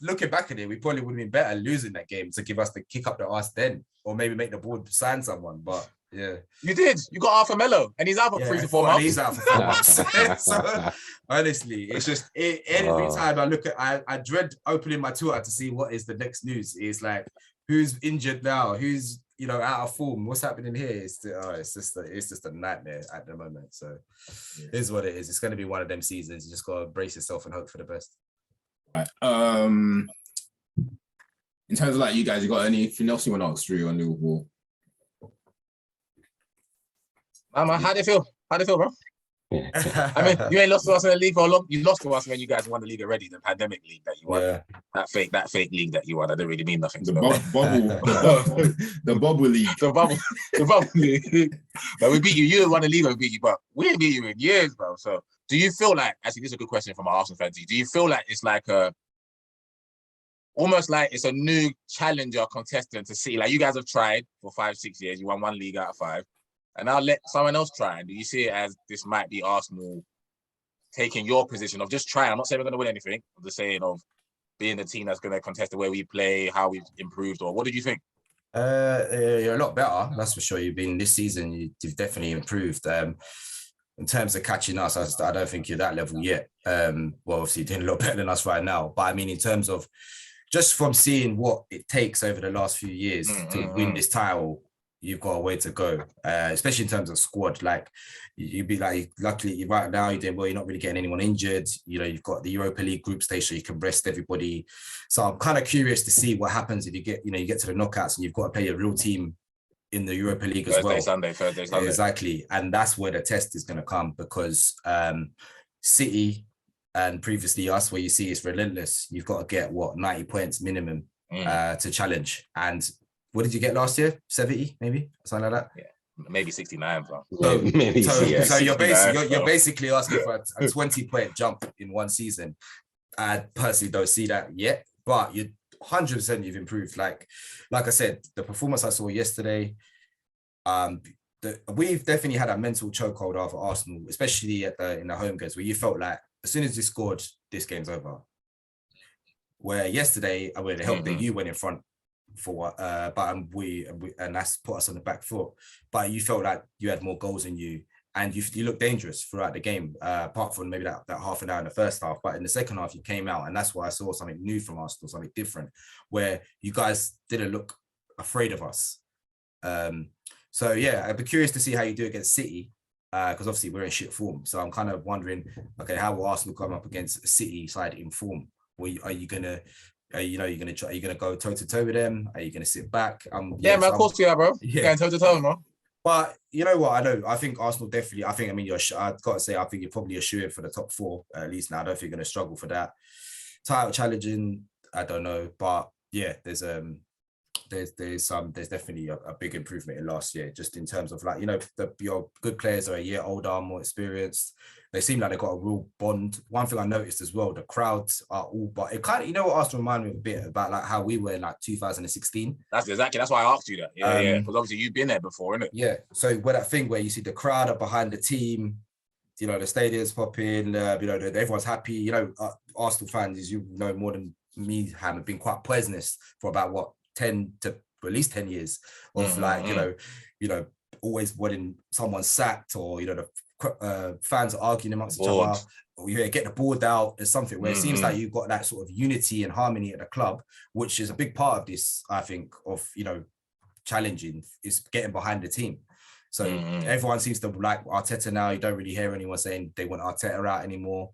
looking back at it, we probably would have been better losing that game to give us the kick up the arse then, or maybe make the board sign someone. But yeah, you did. You got Arthur Melo, and he's out for 3 to 4 months. He's out for 4 months. So honestly, it's just every time I look at, I dread opening my Twitter to see what is the next news. It's like, who's injured now? Who's out of form? What's happening here? It's just a nightmare at the moment. So it is what it is. It's going to be one of them seasons. You just got to brace yourself and hope for the best. Right. In terms of like you guys, you got anything else you want to ask Drew on Liverpool? How do you feel? Bro? I mean, you ain't lost to us in the league for a long. You lost to us when you guys won the league already, the pandemic league that you won. Yeah. That fake league that you won. That didn't really mean nothing. The bubble league. The bubble league. But we beat you. You didn't won the league, we beat you, but we didn't beat you in years, bro. So do you feel like, actually, this is a good question from our Arsenal fans. Do you feel like it's like almost like it's a new challenger contestant to see? Like, you guys have tried for 5-6 years. You won 1 league out of 5. And I'll let someone else try. And do you see it as this might be Arsenal taking your position of just trying? I'm not saying we're going to win anything. I'm just saying of being the team that's going to contest the way we play, how we've improved, or what did you think? You're a lot better, that's for sure. You've been this season, you've definitely improved. In terms of catching us, I don't think you're that level yet. Well, obviously you're doing a lot better than us right now. But I mean, in terms of just from seeing what it takes over the last few years to win this title, you've got a way to go, especially in terms of squad. Like, you'd be like, luckily right now you're doing well, you're not really getting anyone injured. You've got the Europa League group stage, so you can rest everybody. So I'm kind of curious to see what happens if you get to the knockouts and you've got to play a real team in the Europa League as well. Thursday, Sunday. Exactly. And that's where the test is going to come, because City and previously us, where you see it's relentless. You've got to get 90 points minimum to challenge. And what did you get last year? 70, maybe? Something like that? Yeah, maybe 69, bro. So you're basically asking for a 20-point jump in one season. I personally don't see that yet, but you're 100% you've improved. Like I said, the performance I saw yesterday, we've definitely had a mental chokehold over Arsenal, especially in the home games, where you felt like as soon as you scored, this game's over. Where yesterday, I would have helped that you went in front for but we and that's put us on the back foot. But you felt like you had more goals than you, and you looked dangerous throughout the game, apart from maybe that half an hour in the first half. But in the second half, you came out, and that's why I saw something new from Arsenal, something different, where you guys didn't look afraid of us. So yeah, I'd be curious to see how you do against City, because obviously we're in shit form. So I'm kind of wondering, okay, how will Arsenal come up against a City side in form? Are you gonna go toe to toe with them? Are you gonna sit back? Man, of course we are, bro. Yeah, toe to toe, bro. But you know what? I think Arsenal definitely. I've got to say, I think you're probably a shoo-in for the top 4 at least now. I don't think you're gonna struggle for that. Title challenging, I don't know, but yeah, there's there's definitely a big improvement in last year, just in terms of like, you know, your good players are a year older, more experienced. They seem like they got a real bond. One thing I noticed as well, the crowds are all, but it kind of, you know what, Arsenal remind me a bit about like how we were in like 2016. That's why I asked you that. Yeah, because obviously you've been there before, innit? Yeah. So where that thing where you see the crowd are behind the team, you know, the stadium's popping, you know, everyone's happy. You know, Arsenal fans, as you know more than me, Ham, have been quite poisonous for about what 10 to at least 10 years of like, you know, always wanting someone sacked, or you know, the fans are arguing amongst each other, or you get the board out. There's something where it seems like you've got that sort of unity and harmony at the club, which is a big part of this, I think, of, you know, challenging, is getting behind the team. So everyone seems to like Arteta now. You don't really hear anyone saying they want Arteta out anymore.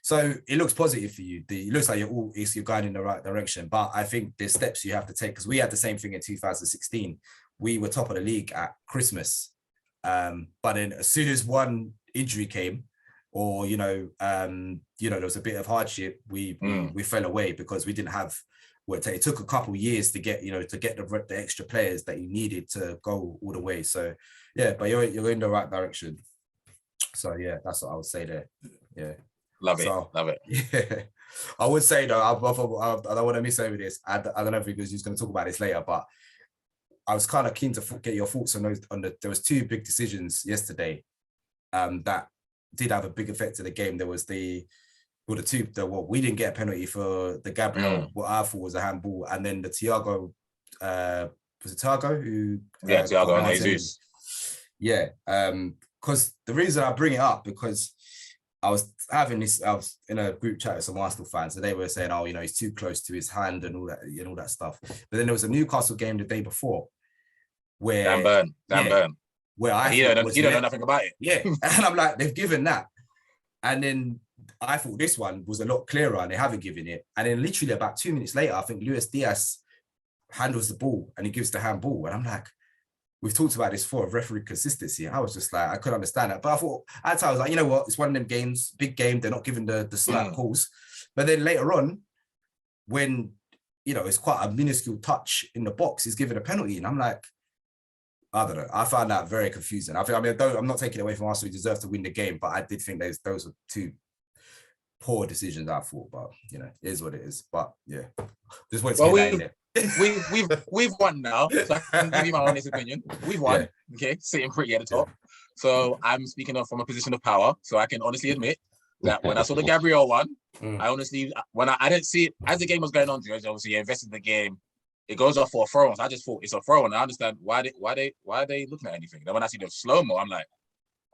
So it looks positive for you. It looks like you're going in the right direction. But I think there's steps you have to take, because we had the same thing in 2016. We were top of the league at Christmas. But then as soon as one injury came, or you know, there was a bit of hardship, we fell away, because we didn't have. It took a couple of years to get, you know, the extra players that you needed to go all the way. So yeah, but you're in the right direction. So yeah, that's what I would say there. Yeah, love it. Yeah, I would say though, I don't want to miss over this. I don't know if because he's going to talk about this later, but I was kind of keen to get your thoughts on those. There was two big decisions yesterday, that did have a big effect of the game. There was we didn't get a penalty for the Gabriel, what I thought was a handball, and then the Thiago, was it Thiago who? Yeah, Thiago and Jesus. Yeah, because the reason I bring it up, because I was in a group chat with some Arsenal fans, and they were saying, oh, you know, he's too close to his hand and all that stuff. But then there was a Newcastle game the day before where Dan Burn. Where I he don't know nothing about it. Yeah, and I'm like, they've given that, and then I thought this one was a lot clearer, and they haven't given it. And then literally about 2 minutes later, I think Luis Diaz handles the ball and he gives the handball. And I'm like, we've talked about this before, referee consistency. I was just like, I couldn't understand that. But I thought, at the time, I was like, you know what? It's one of them games, big game. They're not giving the slight calls. But then later on, when, you know, it's quite a minuscule touch in the box, he's given a penalty. And I'm like, I don't know. I found that very confusing. I'm not taking away from Arsenal. We deserve to win the game, but I did think those were two poor decisions, I thought. But you know, it is what it is. But yeah, just wanted to get that in there. We've won now, so I can give you my honest opinion. We've won, okay, sitting pretty at the top. So I'm speaking from a position of power. So I can honestly admit that when I saw the Gabriel one, I honestly, I didn't see it as the game was going on. Obviously, you invested in the game. It goes off for a throw, so I just thought it's a throw, and I understand why are they looking at anything. Then when I see the slow mo, I'm like,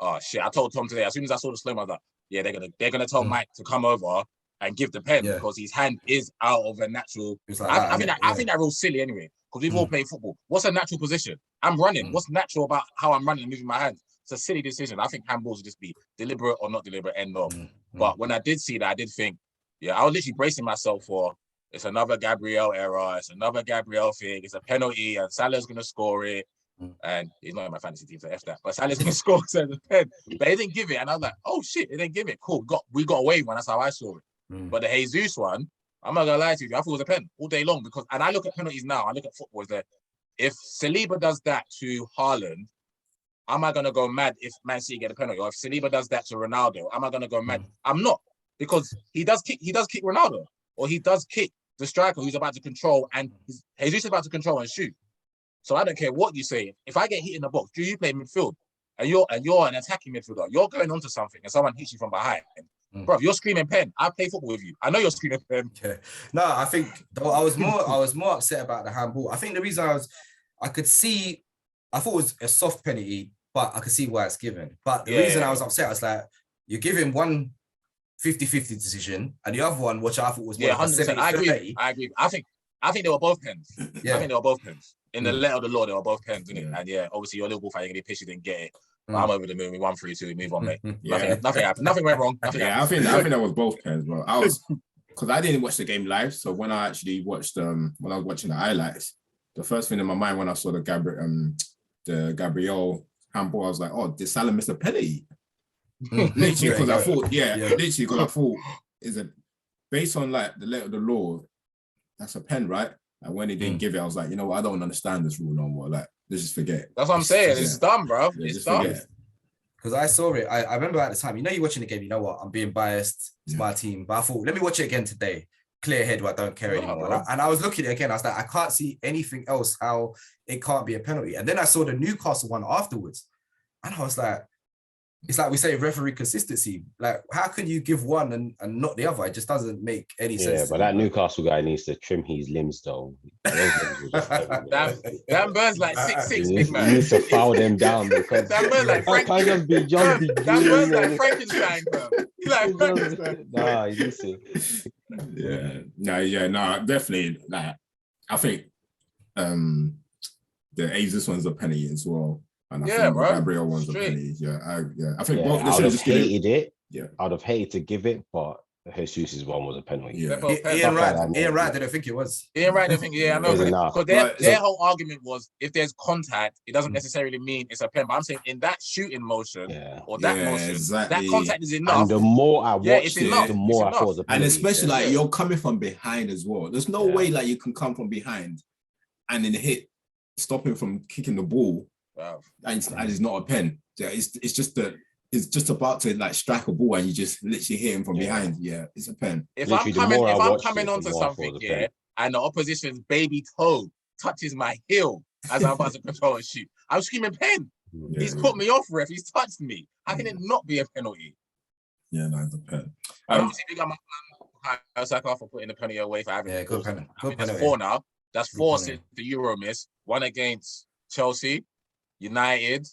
oh shit! I told Tom today. As soon as I saw the slow mo, I was like, yeah, they're gonna tell Mike to come over and give the pen because his hand is out of a natural. Like I think that rule's silly anyway, because we've all played football. What's a natural position? I'm running. What's natural about how I'm running and moving my hands? It's a silly decision. I think handballs would just be deliberate or not deliberate, end of. But when I did see that, I did think, I was literally bracing myself for. It's another Gabriel error. It's another Gabriel thing. It's a penalty, and Salah's going to score it. And he's not in my fantasy team, so F that. But Salah's going to score the pen. But he didn't give it. And I was like, oh, shit, they didn't give it. Cool. We got away with one. That's how I saw it. But the Jesus one, I'm not going to lie to you. I thought it was a pen all day long. And I look at penalties now. I look at football as that if Saliba does that to Haaland, am I going to go mad if Man City get a penalty? Or if Saliba does that to Ronaldo, am I going to go mad? I'm not. Because he does kick Ronaldo. Or he does kick the striker who's about to control, and Jesus is about to control and shoot. So I don't care what you say. If I get hit in the box, do you play midfield? And you're an attacking midfielder. You're going onto something, and someone hits you from behind. Bro, you're screaming pen. I play football with you. I know you're screaming pen. Yeah. No, I think I was more upset about the handball. I think the reason I could see, I thought it was a soft penalty, but I could see why it's given. But the reason I was upset, I was like, you're giving one 50-50 decision, and the other one, which I thought was more 100%. I agree. I think they were both pens. I think they were both pens. In the letter of the law, they were both pens, didn't it? And obviously your Liverpool fan, you're gonna be pissed you didn't get it. But I'm over the moon. We won 3-2. We move on, mate. Nothing happened. Nothing went wrong. I think that was both pens, bro. Because I didn't watch the game live, so when I actually watched when I was watching the highlights, the first thing in my mind when I saw the Gabriel handball, I was like, oh, did Salah miss a penalty? Literally, because I thought, is it based on like the letter of the law? That's a pen, right? And when he didn't give it, I was like, you know what? I don't understand this rule no more. Like, let's just forget it. That's what I'm saying. It's dumb, bro. It's dumb. Because I saw it. I remember at the time, you're watching the game, you know what? I'm being biased. It's my team. But I thought, let me watch it again today. Clear head where I don't care anymore. And I was looking at it again. I was like, I can't see anything else how it can't be a penalty. And then I saw the Newcastle one afterwards. And I was like, it's like we say referee consistency. Like, how can you give one and not the other? It just doesn't make any sense. Yeah, but that Newcastle guy needs to trim his limbs though. That bird's like 6'6", big man. He needs to foul them down because that bird's like Frankenstein. That bird's like Frankenstein, bro. He's like Frankenstein. Nah, you see. No, definitely. Like, I think the Jesus one's a penny as well. And I think the Gabriel one's a penny. I think both I would have hated it. Yeah, I would have hated to give it, but Jesus' one was a penalty. Yeah. Ian Wright didn't think it was. Ian Wright didn't think, I know. Because their whole argument was if there's contact, it doesn't necessarily mean it's a pen. But I'm saying in that shooting motion or that motion, that contact is enough. And the more I watched it, the more I thought it was a penalty. And especially like you're coming from behind as well. There's no way like you can come from behind and then hit, stop him from kicking the ball. Wow. And it's not a pen. Yeah, it's just about to like strike a ball and you just literally hit him from behind. Yeah, it's a pen. If I'm coming onto something and the opposition's baby toe touches my heel as I'm about to control a shoot, I'm screaming pen. Yeah, he's put me off, ref. He's touched me. How can it not be a penalty? Yeah, no, it's a pen. Obviously, we got my Osaka for putting the penalty away for having good penalty. That's 4 now. That's 4 since the Euro miss. 1 against Chelsea, United,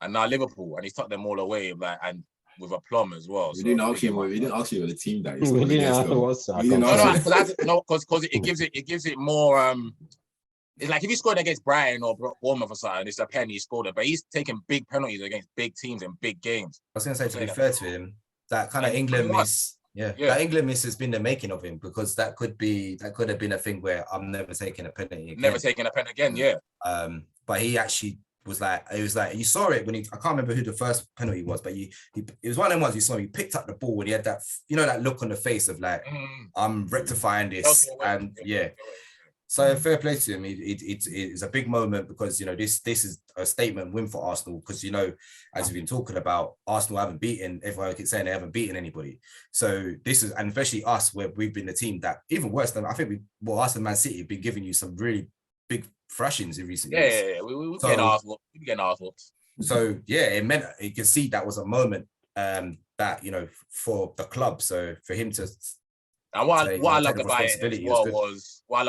and now Liverpool, and he's tucked them all away, like, and with a plum as well. We didn't ask you what the team that is. Because it gives it more. It's like if he scored against Brighton or Bournemouth or something, it's a pen, he scored it. But he's taking big penalties against big teams and big games. I was going to say, to be fair to him, that kind of England miss. That England miss has been the making of him, because that could have been a thing where I'm never taking a penalty again. Never taking a pen again, but he actually was like, you saw it when I can't remember who the first penalty was, but it was one of them ones you saw. He picked up the ball when he had that, that look on the face of like, I'm rectifying this, So fair play to him. It's a big moment because this is a statement win for Arsenal, because as we've been talking about, Arsenal haven't beaten. Everyone keeps saying they haven't beaten anybody. So this is, and especially us, where we've been the team that, even worse than I think us and Man City have been giving you some really big thrashings in recent years. Yeah. We getting Arsenal. So it meant you can see that was a moment that for the club. So for him to. And what I loved about it was I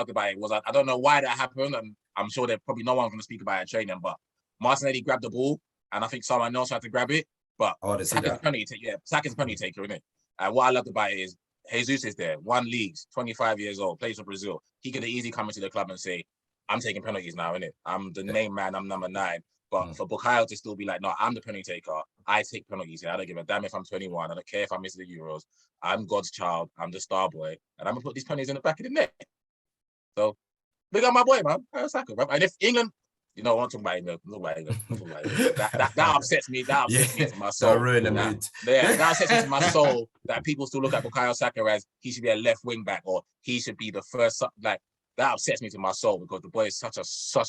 don't know why that happened, and I'm sure that probably no one's going to speak about it in training, but Martinelli grabbed the ball, and I think someone else had to grab it, but Saka's penalty taker, isn't it? And what I loved about it is Jesus is there, 1 league, 25 years old, plays for Brazil. He could have easily come into the club and say, I'm taking penalties now, innit? I'm the main man, I'm number 9. But for Bukayo to still be like, no, I'm the penalty taker. I take penalties here. I don't give a damn if I'm 21. I don't care if I miss the Euros. I'm God's child. I'm the star boy. And I'm going to put these penalties in the back of the net. So, big up my boy, man. And if England, I want to talk about England. That upsets me. That upsets me to my soul. That upsets me to my soul that people still look at Bukayo Saka as he should be a left wing back, or he should be the first. Like, that upsets me to my soul, because the boy is such a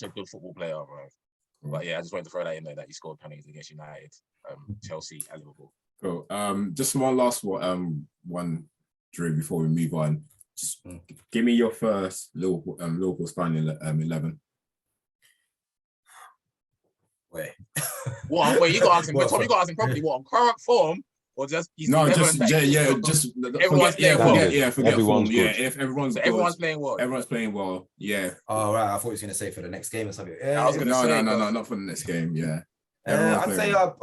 good football player, bro. But I just wanted to throw that in there, that he scored penalties against United, Chelsea, and Liverpool. Cool. Just one last one, Drew, before we move on. Just give me your first Liverpool starting 11. Wait, you got to ask him. Tom, you got to ask him properly. What, on current form, or just everyone's playing well. Forget form. Yeah, if everyone's playing well. Everyone's playing well. Yeah. Oh right, I thought he was going to say for the next game or something. No, not for the next game. Yeah. I'd say our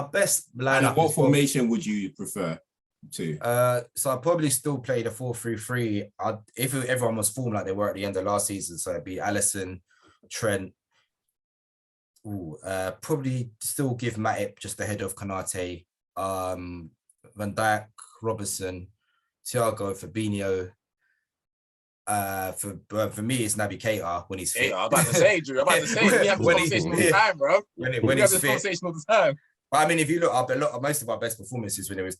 best lineup. And what formation would you prefer to? So I'd probably still play the 4-3-3. If everyone was formed like they were at the end of last season, so it'd be Alisson, Trent. Probably still give Matip just ahead of Konate. Van Dijk, Robertson, Thiago, Fabinho. For me, it's Naby Keita when he's fit. I'm about to say, Drew. We have this conversation all the time, bro. When he's fit. But I mean, if you look up, most of our best performances when it was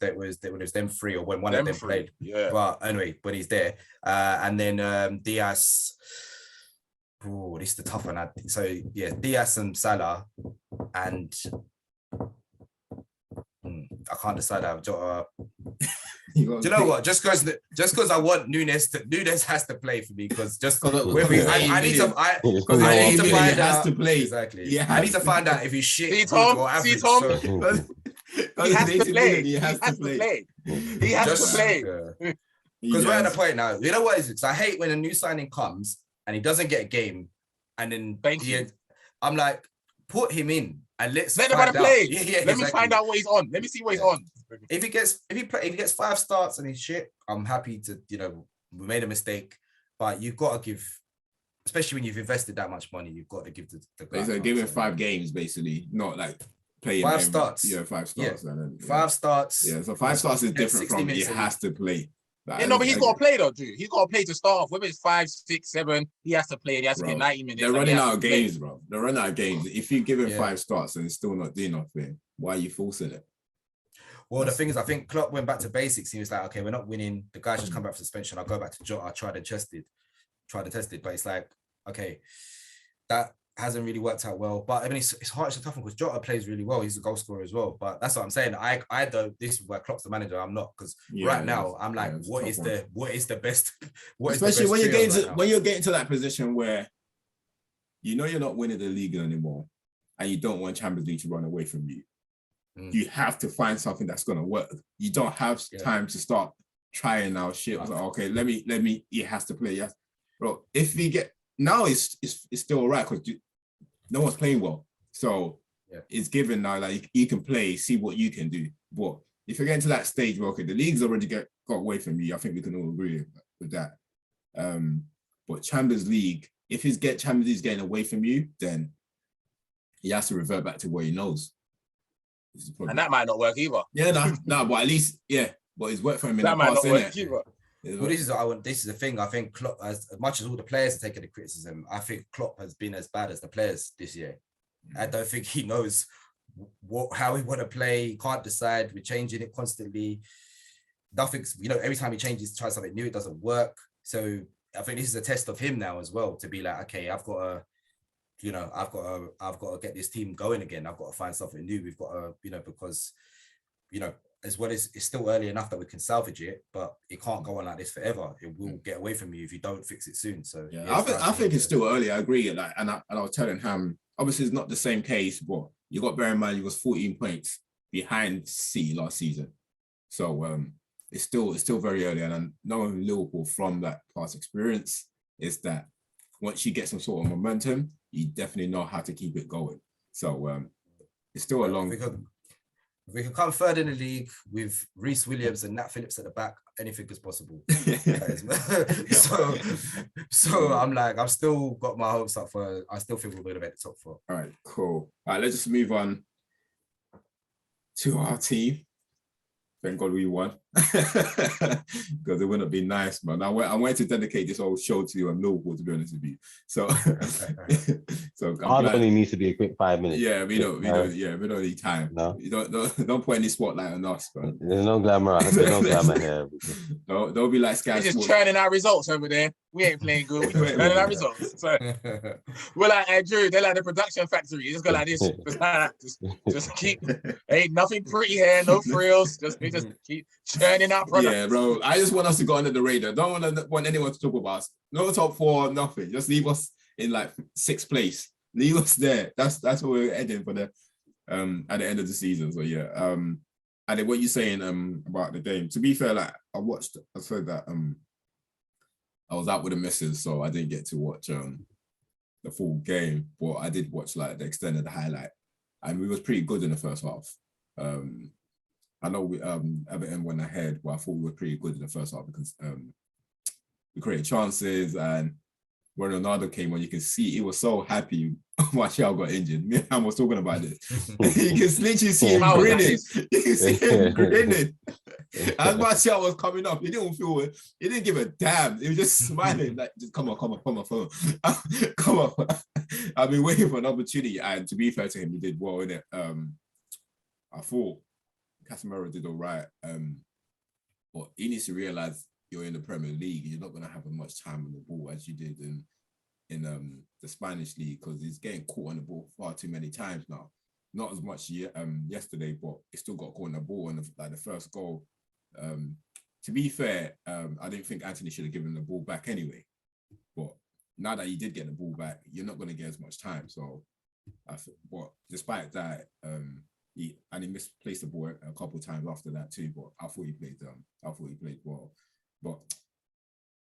them 3 or when one of them 3 played. Yeah. But anyway, when he's there, and then Diaz. Oh, this is the tough one. So yeah, Diaz and Salah, and I can't decide. Do you know what? Just because I want Nunes has to play for me, because I need to find out. Has to play. Exactly. I need to find out if he's shit or average. See, Tom? He has to play. He has to play. He has to play. Because we're at the point now. You know what is it? I hate when a new signing comes and he doesn't get a game, and then I'm like, put him in and let him play. Let me find out what he's on. Let me see what he's on. If he gets 5 starts and he's shit, I'm happy to, we made a mistake, but you've got to give, especially when you've invested that much money, you've got to give the guy. So give him 5 games, basically, not like playing 5 starts. Yeah, 5 starts. Yeah. And then, 5 starts. Yeah, so 5 starts is different from he has to play. Like, but he's got to play though, Drew. He's got to play to start off. Whether it's 5, 6, 7, he has to play. He has to get 90 minutes. They're running out of games, bro. They're running out of games. If you give him 5 starts and he's still not doing nothing, why are you forcing it? Well, the thing is, I think Klopp went back to basics. He was like, okay, we're not winning. The guys just come back from suspension. I'll go back to Jota. I'll try to test it. But it's like, okay, that hasn't really worked out well. But I mean, it's hard. It's a tough one because Jota plays really well. He's a goal scorer as well. But that's what I'm saying. I don't. This is where Klopp's the manager. I'm not, because right now I'm like, what is the best? Especially when you're getting to that position where you're not winning the league anymore, and you don't want Champions League to run away from you. You have to find something that's gonna work. You don't have time to start trying out shit. I was like, okay, let me. He has to play. Yes, bro. If we get now, it's still all right because no one's playing well. So it's given now. Like you can play, see what you can do. But if you're getting to that stage where the league's already got away from you, I think we can all agree with that. But Champions League, if Champions League's getting away from you, then he has to revert back to what he knows. And that might not work either. Yeah, no, but at least, but it's worked for him in that the past, might not work either. Well, this is the thing. I think Klopp, as much as all the players are taking the criticism, I think Klopp has been as bad as the players this year. I don't think he knows how he want to play. He can't decide. We're changing it constantly. Nothing's, every time he changes, tries something new, it doesn't work. So I think this is a test of him now as well, to be like, okay, I've got to get this team going again. I've got to find something new. We've got to, because, as well as it's still early enough that we can salvage it, but it can't go on like this forever. It will get away from you if you don't fix it soon. So I think it's still early. I agree. Like, and I was telling him, obviously it's not the same case, but you got to bear in mind he was 14 points behind City last season. So it's still very early. And knowing Liverpool from that past experience is that once you get some sort of momentum, you definitely know how to keep it going. So it's still a long. If we can come third in the league with Reece Williams and Nat Phillips at the back, anything is possible. so I'm like, I've still got my hopes up I still think we're going to make the top 4. All right, cool. All right, let's just move on to our team. Thank God we won, because it wouldn't be nice, man. I wanted to dedicate this whole show to Liverpool, to be honest with you. So, only needs to be a quick 5 minutes. Yeah, we don't need time. No, you don't put any spotlight on us, bro. There's no glamour. There's no glamour here. Don't be like Sky. We're just churning our results over there. We ain't playing good. We're churning our results. So, we're like Drew. They're like the production factory. You just go like this. Just keep. Ain't nothing pretty here. No frills. Just keep churning out products. Yeah, bro. I just want us to go under the radar. Don't want anyone to talk about us. No top 4, nothing. Just leave us in like 6th place. Leave us there. That's what we're heading for the at the end of the season. So yeah. And then what you saying about the game? To be fair, like I said that I was out with the missus, so I didn't get to watch the full game, but I did watch like the extended highlight, and we was pretty good in the first half. I know we Everton went ahead, but I thought we were pretty good in the first half because we created chances, and when Ronaldo came on, you can see he was so happy. Martial got injured. Me and Ham was talking about this. You can literally see him grinning. You can see him grinning. As Martial was coming up, he didn't give a damn. He was just smiling, like, just come on. Come on. I've been waiting for an opportunity, and to be fair to him, he did well in it. I thought Casemiro did all right, but he needs to realize you're in the Premier League. You're not going to have as much time on the ball as you did in in the Spanish league because he's getting caught on the ball far too many times now. Not as much yesterday, but he still got caught on the ball. And the first goal, to be fair, I didn't think Anthony should have given the ball back anyway. But now that he did get the ball back, you're not going to get as much time. So, but despite that, he misplaced the ball a couple of times after that too. But I thought he played well. But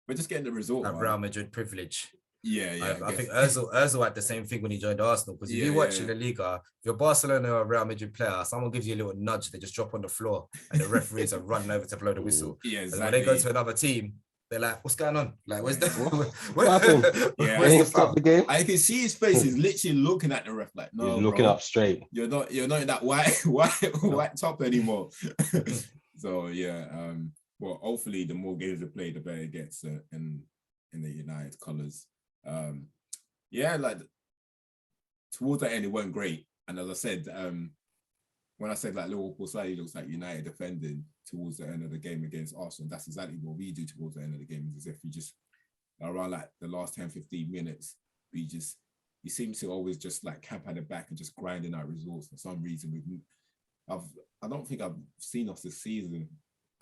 we're just getting the result. That Real Madrid privilege. Yeah. I think Ozil had the same thing when he joined Arsenal. Because if you watch in the Liga, if you're Barcelona or a Real Madrid player, someone gives you a little nudge, they just drop on the floor, and the referees are running over to blow the whistle. Yeah, exactly. And when they go to another team, they're like, "What's going on? Like, where's the what happened? Where's the stop the game? I can see his face. He's literally looking at the ref like, "No, he's looking up straight. You're not in that white top anymore." So well, hopefully, the more games we play, the better it gets in the United colours. Towards the end, it went great. And as I said, when I said like Liverpool slightly looks like United defending towards the end of the game against Arsenal, that's exactly what we do towards the end of the game. Is as if we just around like the last 10-15 minutes, we seem to always just like camp at the back and just grinding out results. For some reason, I don't think I've seen us this season.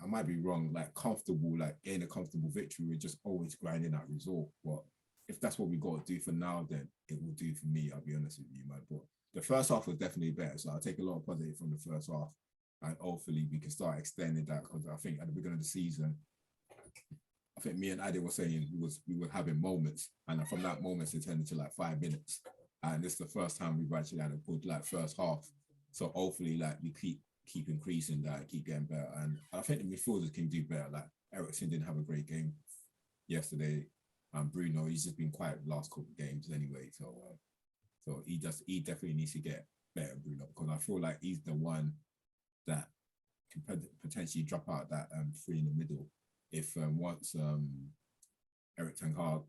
I might be wrong, like comfortable, like getting a comfortable victory. We're just always grinding out result. But if that's what we got to do for now, then it will do for me. I'll be honest with you, man. But the first half was definitely better. So I'll take a lot of positive from the first half. And hopefully we can start extending that, because I think at the beginning of the season, I think me and Adi were saying we were having moments. And from that moment, it turned into like 5 minutes. And this is the first time we've actually had a good like first half. So hopefully like we keep increasing that, keep getting better. And I think the midfielders can do better. Like Everton didn't have a great game yesterday. Bruno, he's just been quiet the last couple of games anyway. So he definitely needs to get better, Bruno, because I feel like he's the one that can potentially drop out that three in the middle. If once Eric Ten Hag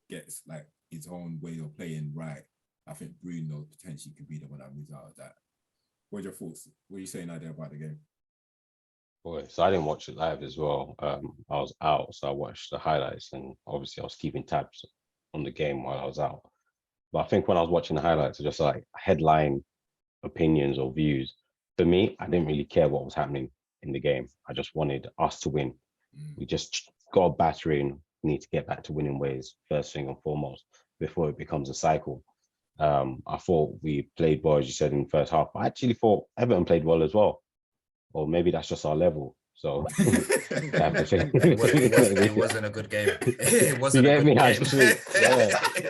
gets like his own way of playing right, I think Bruno potentially could be the one that moves out of that. What are your thoughts? What are you saying out there about the game? Boy, so I didn't watch it live as well. I was out, so I watched the highlights, and obviously I was keeping tabs on the game while I was out. But I think when I was watching the highlights, just like headline opinions or views, for me, I didn't really care what was happening in the game. I just wanted us to win. We just got a battering, need to get back to winning ways, first thing and foremost, before it becomes a cycle. I thought we played well, as you said, in the first half. I actually thought Everton played well as well. Or maybe that's just our level. So it wasn't a good game. It wasn't a good game. Actually,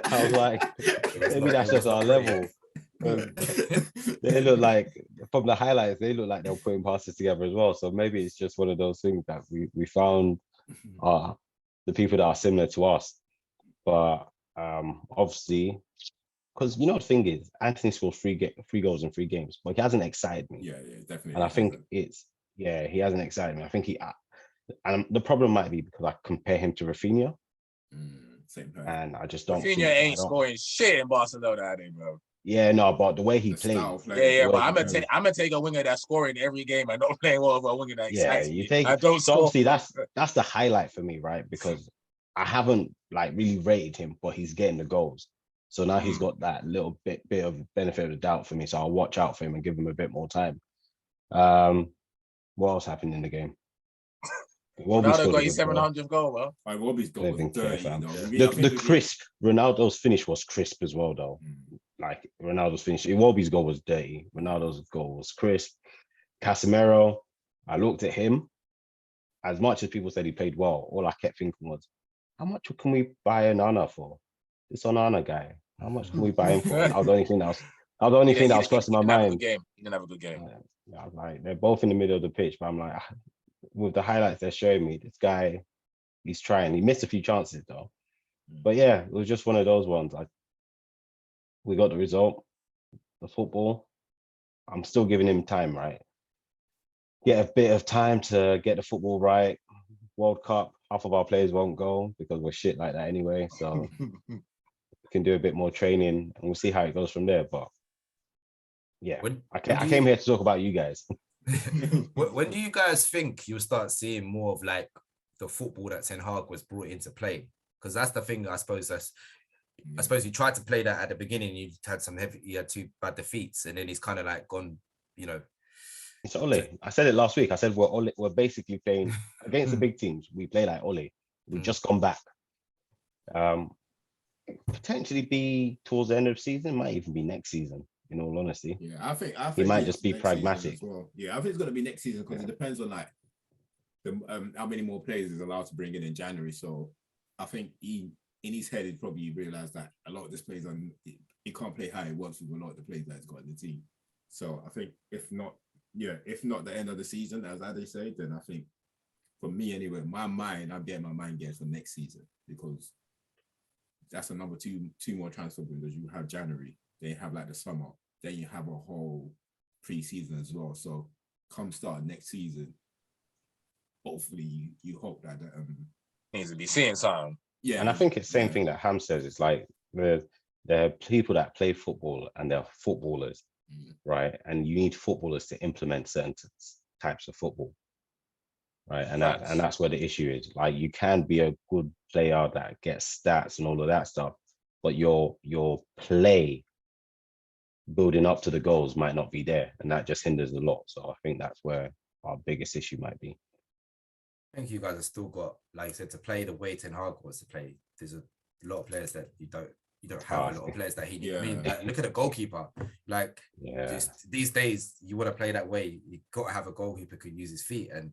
I was like, maybe that's just our level. They look like, from the highlights, they look like they're putting passes together as well. So maybe it's just one of those things that we found the people that are similar to us. But obviously, because the thing is, Anthony scores three goals in 3 games, but he hasn't excited me. Yeah, definitely. And I think he hasn't excited me. I think and the problem might be because I compare him to Rafinha. Same time. And I just don't. Rafinha ain't scoring shit in Barcelona, bro. Yeah, no, but the way he plays. But I'm gonna take a winger that's scoring every game and not playing well for a winger that excites me. I don't score. Obviously, that's the highlight for me, right? Because I haven't like really rated him, but he's getting the goals. So now he's got that little bit of benefit of the doubt for me. So I'll watch out for him and give him a bit more time. What else happened in the game? Ronaldo got his 700th goal, bro. Iwobi's goal was dirty. The crisp, Ronaldo's finish was crisp as well, though. Like Ronaldo's finish, Iwobi's goal was dirty. Ronaldo's goal was crisp. Casemiro, I looked at him. As much as people said he played well, all I kept thinking was, how much can we buy Onana for? This Onana guy, how much can we buy him for? I was the only thing that was crossing my mind. He didn't have a good game. I was like, they're both in the middle of the pitch, but I'm like, with the highlights they're showing me, this guy, he's trying. He missed a few chances though. But yeah, it was just one of those ones. We got the result, the football. I'm still giving him time, right? Get a bit of time to get the football right. World Cup, half of our players won't go because we're shit like that anyway. So we can do a bit more training and we'll see how it goes from there. But yeah, I came here to talk about you guys. When do you guys think you'll start seeing more of like the football that Ten Hag was brought into play? Because that's the thing, I suppose, I suppose he tried to play that at the beginning. He had 2 bad defeats, and then he's kind of like gone, you know. It's Ole. I said it last week. I said we're basically playing against the big teams. We play like Ole. We've just gone back. Potentially be towards the end of the season. Might even be next season. In all honesty, yeah, I think he might just be pragmatic. Well. Yeah, I think it's going to be next season because it depends on like the how many more players is allowed to bring in January. So I think in his head, he probably realized that a lot of this players he can't play how he wants with a lot of the players that he's got in the team. So I think if not the end of the season, as Ade said, then I think for me anyway, I'm getting my mind geared for next season because that's another two more transfer windows. You have January, then you have like the summer, then you have a whole pre-season as well. So come start next season, hopefully you hope that needs to be seeing something. Yeah, and I think it's the same thing that Ham says. It's like there are people that play football and they're footballers, right? And you need footballers to implement certain types of football, right? And that's where the issue is. Like you can be a good player that gets stats and all of that stuff, but your play building up to the goals might not be there, and that just hinders a lot. So I think that's where our biggest issue might be. I think you guys have still got, like you said, to play the way Ten Hag wants to play. There's a lot of players that you don't have a lot of players that he needs. I mean, like, look at a goalkeeper. Like these days, you want to play that way, you got to have a goalkeeper who can use his feet, and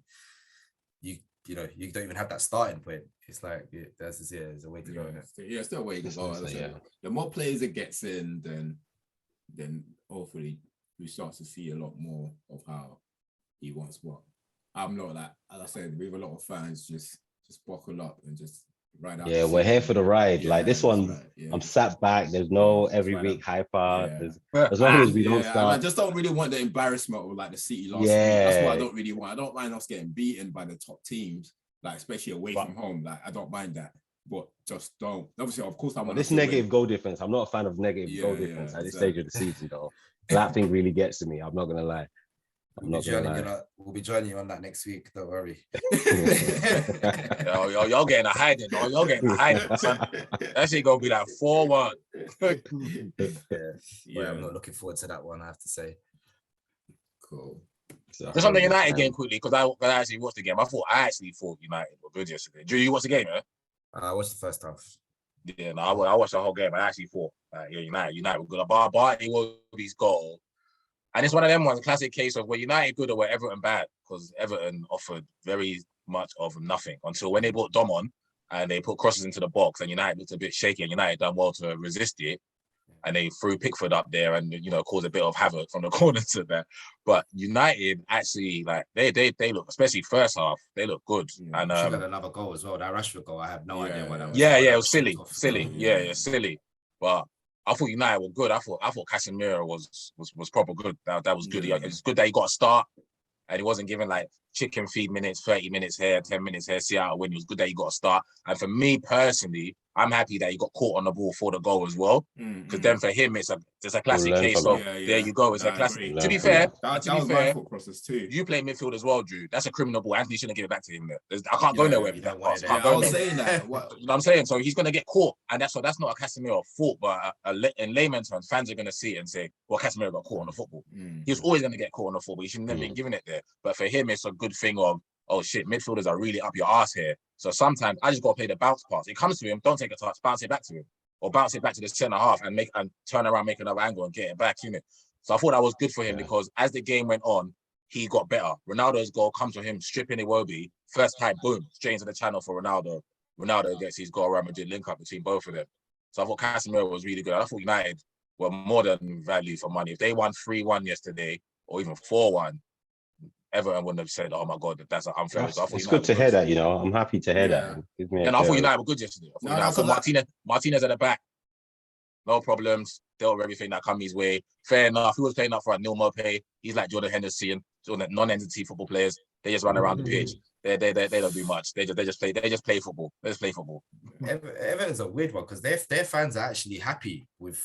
you don't even have that starting point. It's like there's a way to go. Yeah, it's still a way to go. The more players it gets in, then hopefully we start to see a lot more of how he wants what. I'm not like, as I said, we have a lot of fans just buckle up and just ride out. Yeah, we're here for the ride. Like this one, I'm sat back. There's no every week hyper. As long as we don't start. I just don't really want the embarrassment of like the City last week. That's what I don't really want. I don't mind us getting beaten by the top teams, like especially away from home. Like I don't mind that. But just don't. Obviously, of course, I want this negative goal difference. I'm not a fan of negative goal difference at this stage of the season, though. That thing really gets to me. I'm not gonna lie. We'll be joining you on that next week. Don't worry. Y'all getting a hiding. Y'all getting a hiding. Son. That shit gonna be like 4-1. I'm not looking forward to that one. I have to say. Cool. Just on the United game quickly, because I actually watched the game. I actually thought United were good yesterday. Drew, you watched the game, man? I watched the first half. Yeah, no, I watched the whole game. I actually thought United were good. But it was his goal. And it's one of them ones, a classic case of where United good or where Everton bad, because Everton offered very much of nothing until when they brought Dom on and they put crosses into the box and United looked a bit shaky and United done well to resist it. And they threw Pickford up there and, caused a bit of havoc from the corner to there. But United actually, like, they look, especially first half, they look good. Yeah, and should have another goal as well. That Rashford goal, I have no idea what that was. It was silly. Yeah, silly. But I thought United were good. I thought Casemiro was proper good. That was good. It's good that he got a start and he wasn't given like chicken feed minutes, 30 minutes here, 10 minutes here, see how to win. It was good that he got a start. And for me personally, I'm happy that he got caught on the ball for the goal as well. Because then for him, it's a classic case of there you go. It's a classic. To be fair, you play midfield as well, Drew. That's a criminal ball. Anthony shouldn't give it back to him there. I can't go nowhere with that pass. I was saying that. You know what I'm saying? So he's going to get caught. And that's not a Casemiro fault, but in layman's terms, fans are going to see it and say, well, Casemiro got caught on the football. He was always going to get caught on the football. He shouldn't have been given it there. But for him, it's a good thing of, oh shit, midfielders are really up your ass here. So sometimes I just got to play the bounce pass. It comes to him, don't take a touch, bounce it back to him. Or bounce it back to the centre half and turn around, make another angle and get it back, So I thought that was good for him because as the game went on, he got better. Ronaldo's goal comes from him stripping Iwobi. First time, boom, straight into the channel for Ronaldo. Ronaldo gets his goal. Real Madrid link up between both of them. So I thought Casemiro was really good. I thought United were more than value for money. If they won 3-1 yesterday or even 4-1, Everton wouldn't have said, oh my God, that's an unfair result. It's good to hear that, I'm happy to hear that. And I thought United were good yesterday. I thought Martinez at the back, no problems, dealt with everything that come his way. Fair enough. He was playing up for a Neil Mopay. He's like Jordan Henderson, non-entity football players. They just run around the pitch. They don't do much. They just play football. They just play football. Everton's a weird one because their fans are actually happy with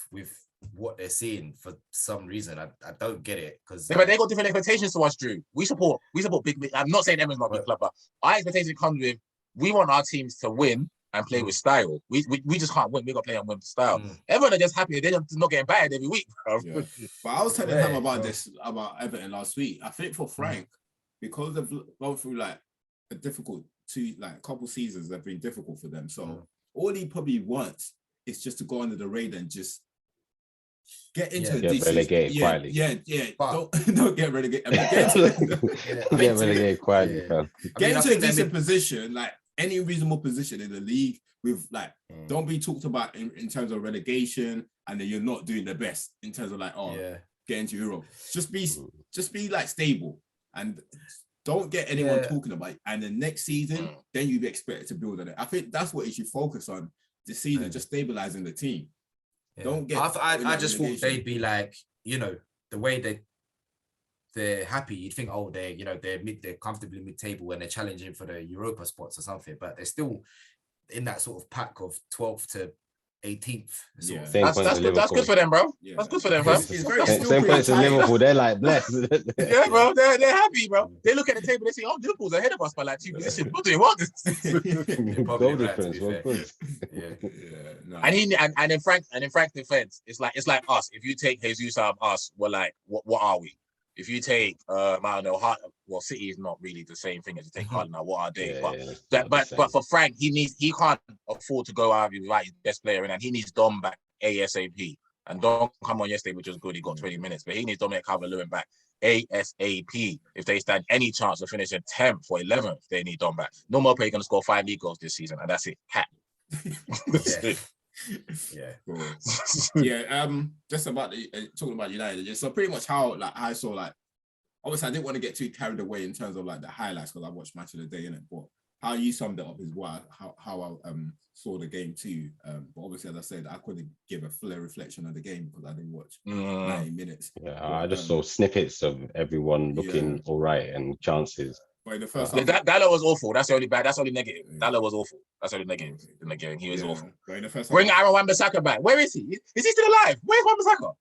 what they're seeing for some reason. I don't get it because but they got different expectations to us, Drew. We support big. I'm not saying Everton's not a big club, but our expectation comes with we want our teams to win and play with style. We just can't win. We got to play and win with style. Everyone are just happy they're just not getting battered every week. Bro. Yeah. But I was telling him about this about Everton last week. I think for Frank, because they've gone through like a difficult couple seasons that have been difficult for them. So all he probably wants is just to go under the radar and just get into a decent, relegated quietly. Don't get relegated. I mean, get relegated quietly. Get into a decent position, like any reasonable position in the league. With don't be talked about in terms of relegation, and then you're not doing the best in terms of get into Europe. Just be like stable, and don't get anyone talking about it. And the next season, then you'd be expected to build on it. I think that's what you should focus on this season, just stabilizing the team. Yeah. Don't get. I just thought they'd be like, the way they're happy. You'd think, they're comfortably mid-table when they're challenging for the Europa spots or something, but they're still in that sort of pack of 12th to 18th. That's good for them, bro. Yeah. That's good for them, bro. Same points as Liverpool. They're like blessed. Yeah, bro. They're happy, bro. They look at the table. They say, "Oh, Liverpool's ahead of us by like 2 positions. What do you want?" Goal difference. And in Frank's defense, it's like us. If you take Jesus out of us, we're like, what are we? If you take, I don't know, City is not really the same thing as you take Harden now. What are they? But for Frank, he can't afford to go out without his best player in, and he needs Dom back ASAP. And Dom come on yesterday, which was good. He got 20 minutes, but he needs Dominic Calvert-Lewin back ASAP. If they stand any chance of finishing 10th or 11th, they need Dom back. No more player going to score 5 league goals this season, and that's it. Just about talking about United. So pretty much how I saw obviously I didn't want to get too carried away in terms of the highlights because I watched Match of the Day in it. But how you summed it up is how I saw the game too. But obviously, as I said, I couldn't give a full reflection of the game because I didn't watch 90 minutes. Yeah, I just saw snippets of everyone looking all right and chances. But in the first Dalot was awful. That's the only bad. That's the only negative. Dalot was awful. That's the only negative in the game. He was awful. Bring Aaron Wan-Bissaka back. Where is he? Is he still alive? Where's Wan-Bissaka?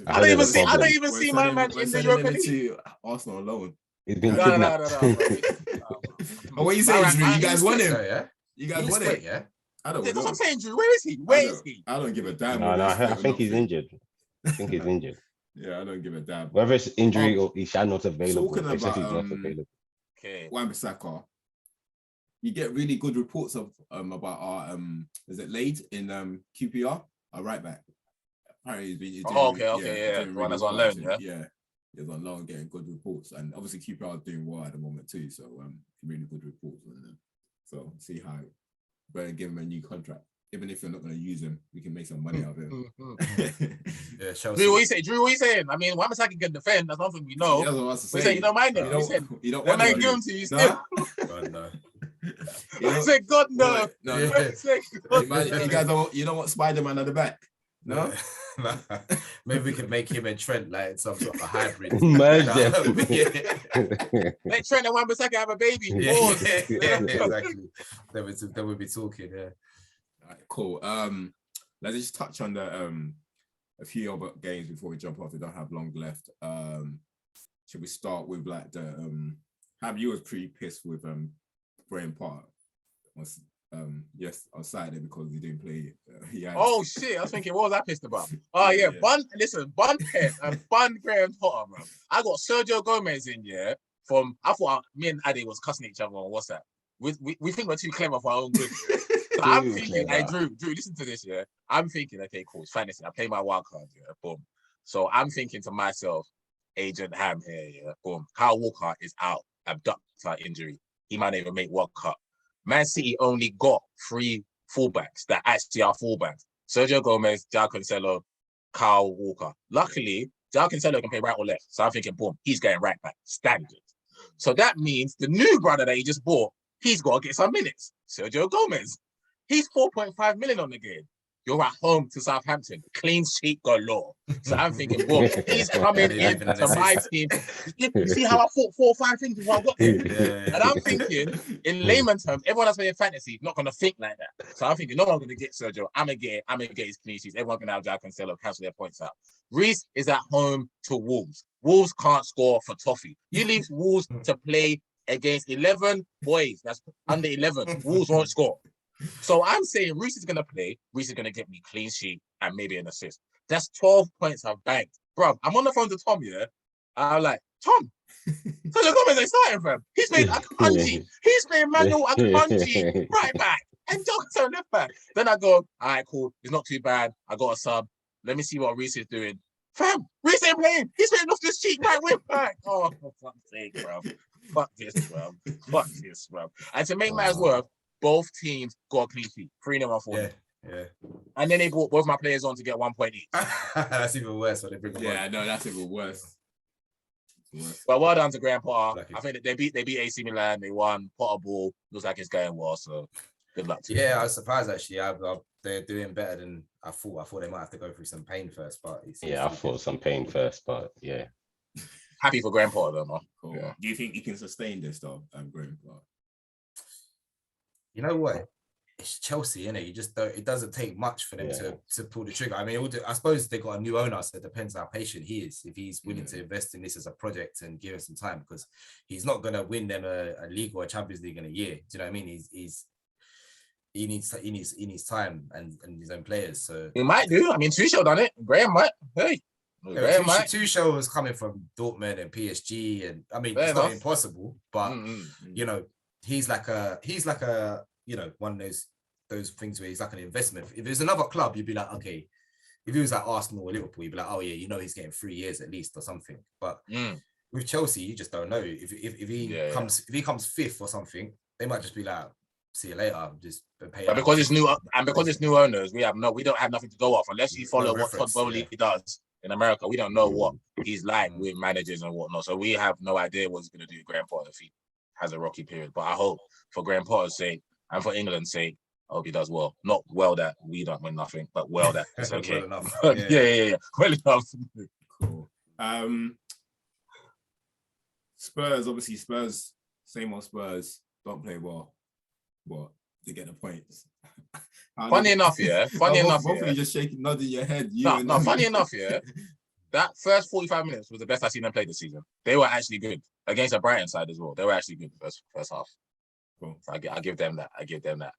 I don't even see my man in the Europa League. Arsenal alone. He's been kidnapped. What are you saying, Drew? You guys want him? Yeah. You guys want it? Yeah. I don't know. That's what I'm saying, Drew. Where is he? Where is he? I don't give a damn. No, I think he's injured. Yeah, I don't give a damn. Whether it's injury or he's not available. Talking about Wan-Bissaka, you get really good reports of about our is it Lade in QPR, our right back. Apparently he's doing one that's on loan, yeah. He's on loan, getting good reports, and obviously QPR is doing well at the moment too. So really good reports on them. So see how better give him a new contract. Even if you're not going to use him, we can make some money out of him. Drew, what you saying? I mean, Wan-Bissaka can defend. That's one thing we know. We say you don't mind him. You don't want to give him to you still. God, no. I said, God, no. No. You guys don't want Spider-Man at the back? No? Maybe we could make him and Trent like some sort of a hybrid. Merge Let Trent and Wan-Bissaka have a baby. Exactly. Then we'll be talking, All right, cool. Let's just touch on a few other games before we jump off. We don't have long left. Should we start with Have you was pretty pissed with Graham Potter on Saturday because he didn't play. Oh shit! I was thinking, what was I pissed about? Oh yeah, Bun Pep and Bun Graham Potter, bro. I got Sergio Gomez in I thought me and Ade was cussing each other on WhatsApp. We think we're too clever for our own good. So I'm thinking, hey Drew, listen to this, yeah. I'm thinking, okay, cool, it's fantasy. I play my wild card, yeah, boom. So I'm thinking to myself, Agent Ham here, yeah, boom. Kyle Walker is out, abductor injury. He might not even make World Cup. Man City only got 3 fullbacks that actually are fullbacks. Sergio Gomez, João Cancelo, Kyle Walker. Luckily, João Cancelo can play right or left. So I'm thinking, boom, he's going right back. Standard. So that means the new brother that he just bought, he's got to get some minutes. Sergio Gomez. He's 4.5 million on the game. You're at home to Southampton. Clean sheet galore. So I'm thinking, boom, he's coming into my team. You see how I thought 4 or 5 things before I got there? And I'm thinking, in layman terms, everyone that's playing fantasy not going to think like that. So I'm thinking, no one's going to get Sergio. I'm going to get his clean sheets. Everyone's going to have João Cancelo cancel their points out. Reece is at home to Wolves. Wolves can't score for toffee. You leave Wolves to play against 11 boys. That's under 11. Wolves won't score. So I'm saying Reece is gonna play. Reece is gonna get me clean sheet and maybe an assist. That's 12 points I've banked, bro. I'm on the phone to Tom. Yeah, I'm like, Tom. So the comments they starting from. He's made Akanji. He's made Manuel Akanji right back and Johnson left back. Then I go, all right, cool. It's not too bad. I got a sub. Let me see what Reece is doing. Fam, Reece ain't playing. He's playing off this cheek right wing back. Oh, for fuck's sake, bro. Fuck this, bro. Fuck this, bro. And to make matters worse, both teams got a clean sheet. 3-0 and 4-0. Yeah. And then they brought both my players on to get 1 point each. That's even worse when they bring them on. Yeah, no, that's even worse. But well done to Graham Potter. Lucky. I think that they beat AC Milan. They won. Potter ball looks like it's going well. So good luck to them. I was surprised actually. They're doing better than I thought. I thought they might have to go through some pain first, but I thought some pain first, but yeah. Happy for Graham Potter though, man. Cool. Yeah. Do you think he can sustain this though, Graham Potter? You know what? It's Chelsea, innit? You just don't. It doesn't take much for them to pull the trigger. I mean, I suppose they got a new owner, so it depends how patient he is. If he's willing to invest in this as a project and give him some time, because he's not going to win them a league or a Champions League in a year. Do you know what I mean? He needs time and his own players. So he might do. I mean, Tuchel done it. Graham might. Hey, Graham might. Tuchel was coming from Dortmund and PSG, and I mean, it's not impossible, but you know, he's like a one of those things where he's like an investment. If there's another club, you'd be like, okay. If he was like Arsenal or Liverpool, you'd be like, oh yeah, he's getting 3 years at least or something. But with Chelsea, you just don't know. If he comes fifth or something, they might just be like, see you later. Just pay. But because it's new owners, we don't have nothing to go off unless you follow what Todd Bowley does in America. We don't know what he's like with managers and whatnot, so we have no idea what he's going to do with Graham Potter if he has a rocky period. But I hope for Graham Potter's sake and for England's sake, I hope he does well. Not well that we don't win nothing, but well that it's okay. Well enough. Yeah. Well enough. Cool. Spurs, obviously Spurs, same old Spurs, don't play well. But they get the points. Funny enough, Both of you just shaking, nodding your head. No, funny enough, that first 45 minutes was the best I've seen them play this season. They were actually good against the Brighton side as well. They were actually good first half. Cool. So I give them that.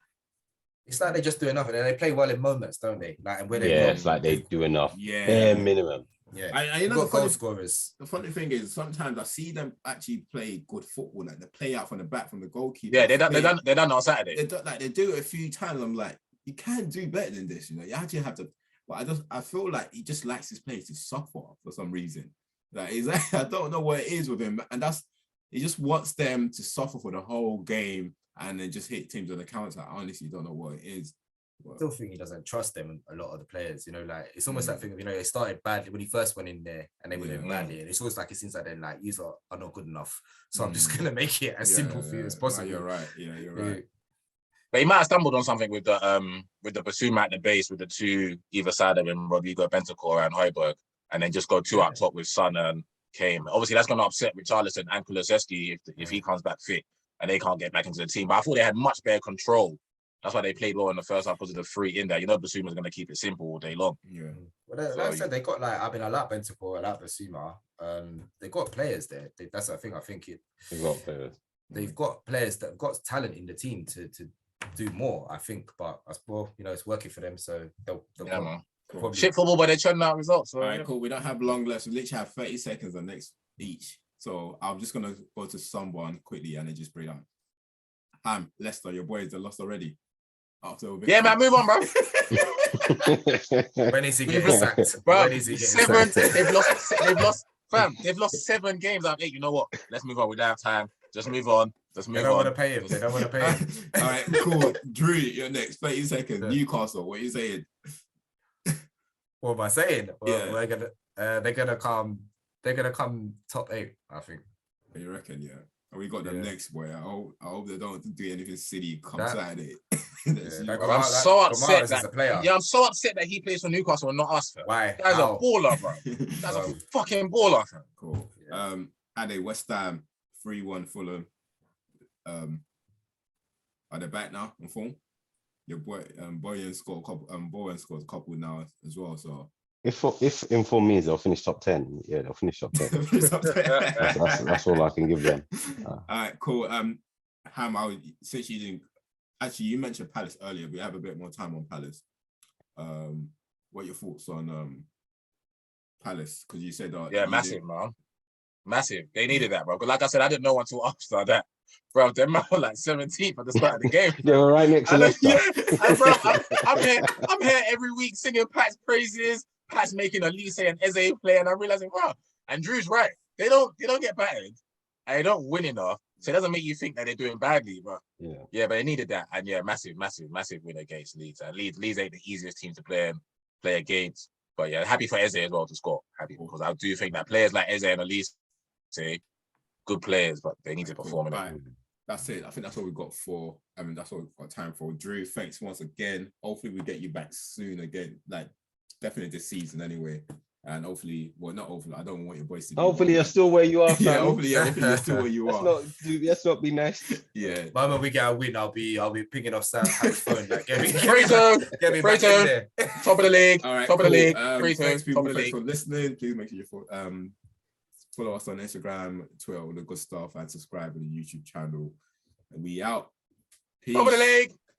It's like they just do enough, and then they play well in moments, don't they? Like, and when it's like they do enough. Yeah, bare minimum. Yeah, you know, the goal scorers. The funny thing is, sometimes I see them actually play good football, like they play out from the back from the goalkeeper. Yeah, they done on Saturday. They do it a few times. I'm like, you can do better than this, you know. You actually have to. But I feel like he just likes his players to suffer for some reason. Like I don't know what it is with him, and he just wants them to suffer for the whole game. And then just hit teams on the counter. I honestly don't know what it is. I still think he doesn't trust them, a lot of the players. You know, like it's almost that thing of, they started badly when he first went in there, and they went in badly, and it's always like it seems like they're like, you are not good enough. So I'm just gonna make it as simple for you as possible. You're right. Yeah, you're right. But he might have stumbled on something with the Basuma at the base with the two either side of him, Rodrigo Bentancur and Højbjerg, and then just go two up top with Son and Kane. Obviously, that's gonna upset Richarlison and Kulusevski if he comes back fit. And they can't get back into the team. But I thought they had much better control. That's why they played well in the first half because of the free in there. Basuma's going to keep it simple all day long. Yeah. Well, like I said, they got I like Bentancur, I like Basuma. They got players there. That's the thing. I think they've got players. They've got players that have got talent in the team to do more, I think. But it's working for them. So they'll man. Cool. Shit football, but they're churning out results. So, all right, cool. We don't have long left. We literally have 30 seconds on next each. So I'm just going to go to someone quickly and then just bring on. Leicester, your boys, they lost already. Yeah, man, move on, bro. When is he getting sacked? Bro, they've lost 7 games out of 8. You know what? Let's move on. We don't have time. Just move on. They don't want to pay him. All right, cool. Drew, you're next. 30 seconds. Yeah. Newcastle, what are you saying? What am I saying? Well, they're gonna come. They're gonna come top 8, I think. You reckon? Yeah. And we got them next, boy. I hope they don't do anything silly come Saturday. I'm so upset I'm so upset that he plays for Newcastle and not us. Fam. Why? That's a baller, bro. That's a fucking baller, fam. Cool. Yeah. Ade, West Ham 3-1 Fulham. Are they back now on form? Your boy Bowen scored a couple now as well. So if inform means they'll finish top 10, they'll finish top 10. That's all I can give them. All right, cool. Ham, since you didn't actually, you mentioned Palace earlier. We have a bit more time on Palace. What are your thoughts on Palace? Because you said massive, man. Massive. They needed that, bro. Because like I said, I didn't know until after that. Bro, they're like 17th at the start of the game. They were right next to Leicester. Yeah, and bro, I'm here every week singing Pat's praises. Pat's making Elise and Eze play, and I'm realizing, wow, and Drew's right. They don't get battered, and they don't win enough, so it doesn't make you think that they're doing badly, bro. Yeah, but they needed that, and massive win against Leeds. And Leeds ain't the easiest team to play against, but yeah, happy for Eze as well to score. Happy because I do think that players like Eze and Elise, say, good players, but they need to perform in it. That's it. I think that's what we've got for. I mean, that's what we've got time for. Drew, thanks once again. Hopefully, we get you back soon again. Like, definitely this season anyway. And hopefully, well, not hopefully. I don't want your boys to. Hopefully, you're still where you are. Yeah, hopefully you're still where you are. Let's not be nice. Yeah. The moment we get a win, I'll be picking off Sam's phone. Like, get me back in there. Top of the league. All right. Top of the league. Thanks, people. Thanks for listening. Please make sure you follow us on Instagram, Twitter, all the good stuff, and subscribe to the YouTube channel. And we out. Peace. Top of the league.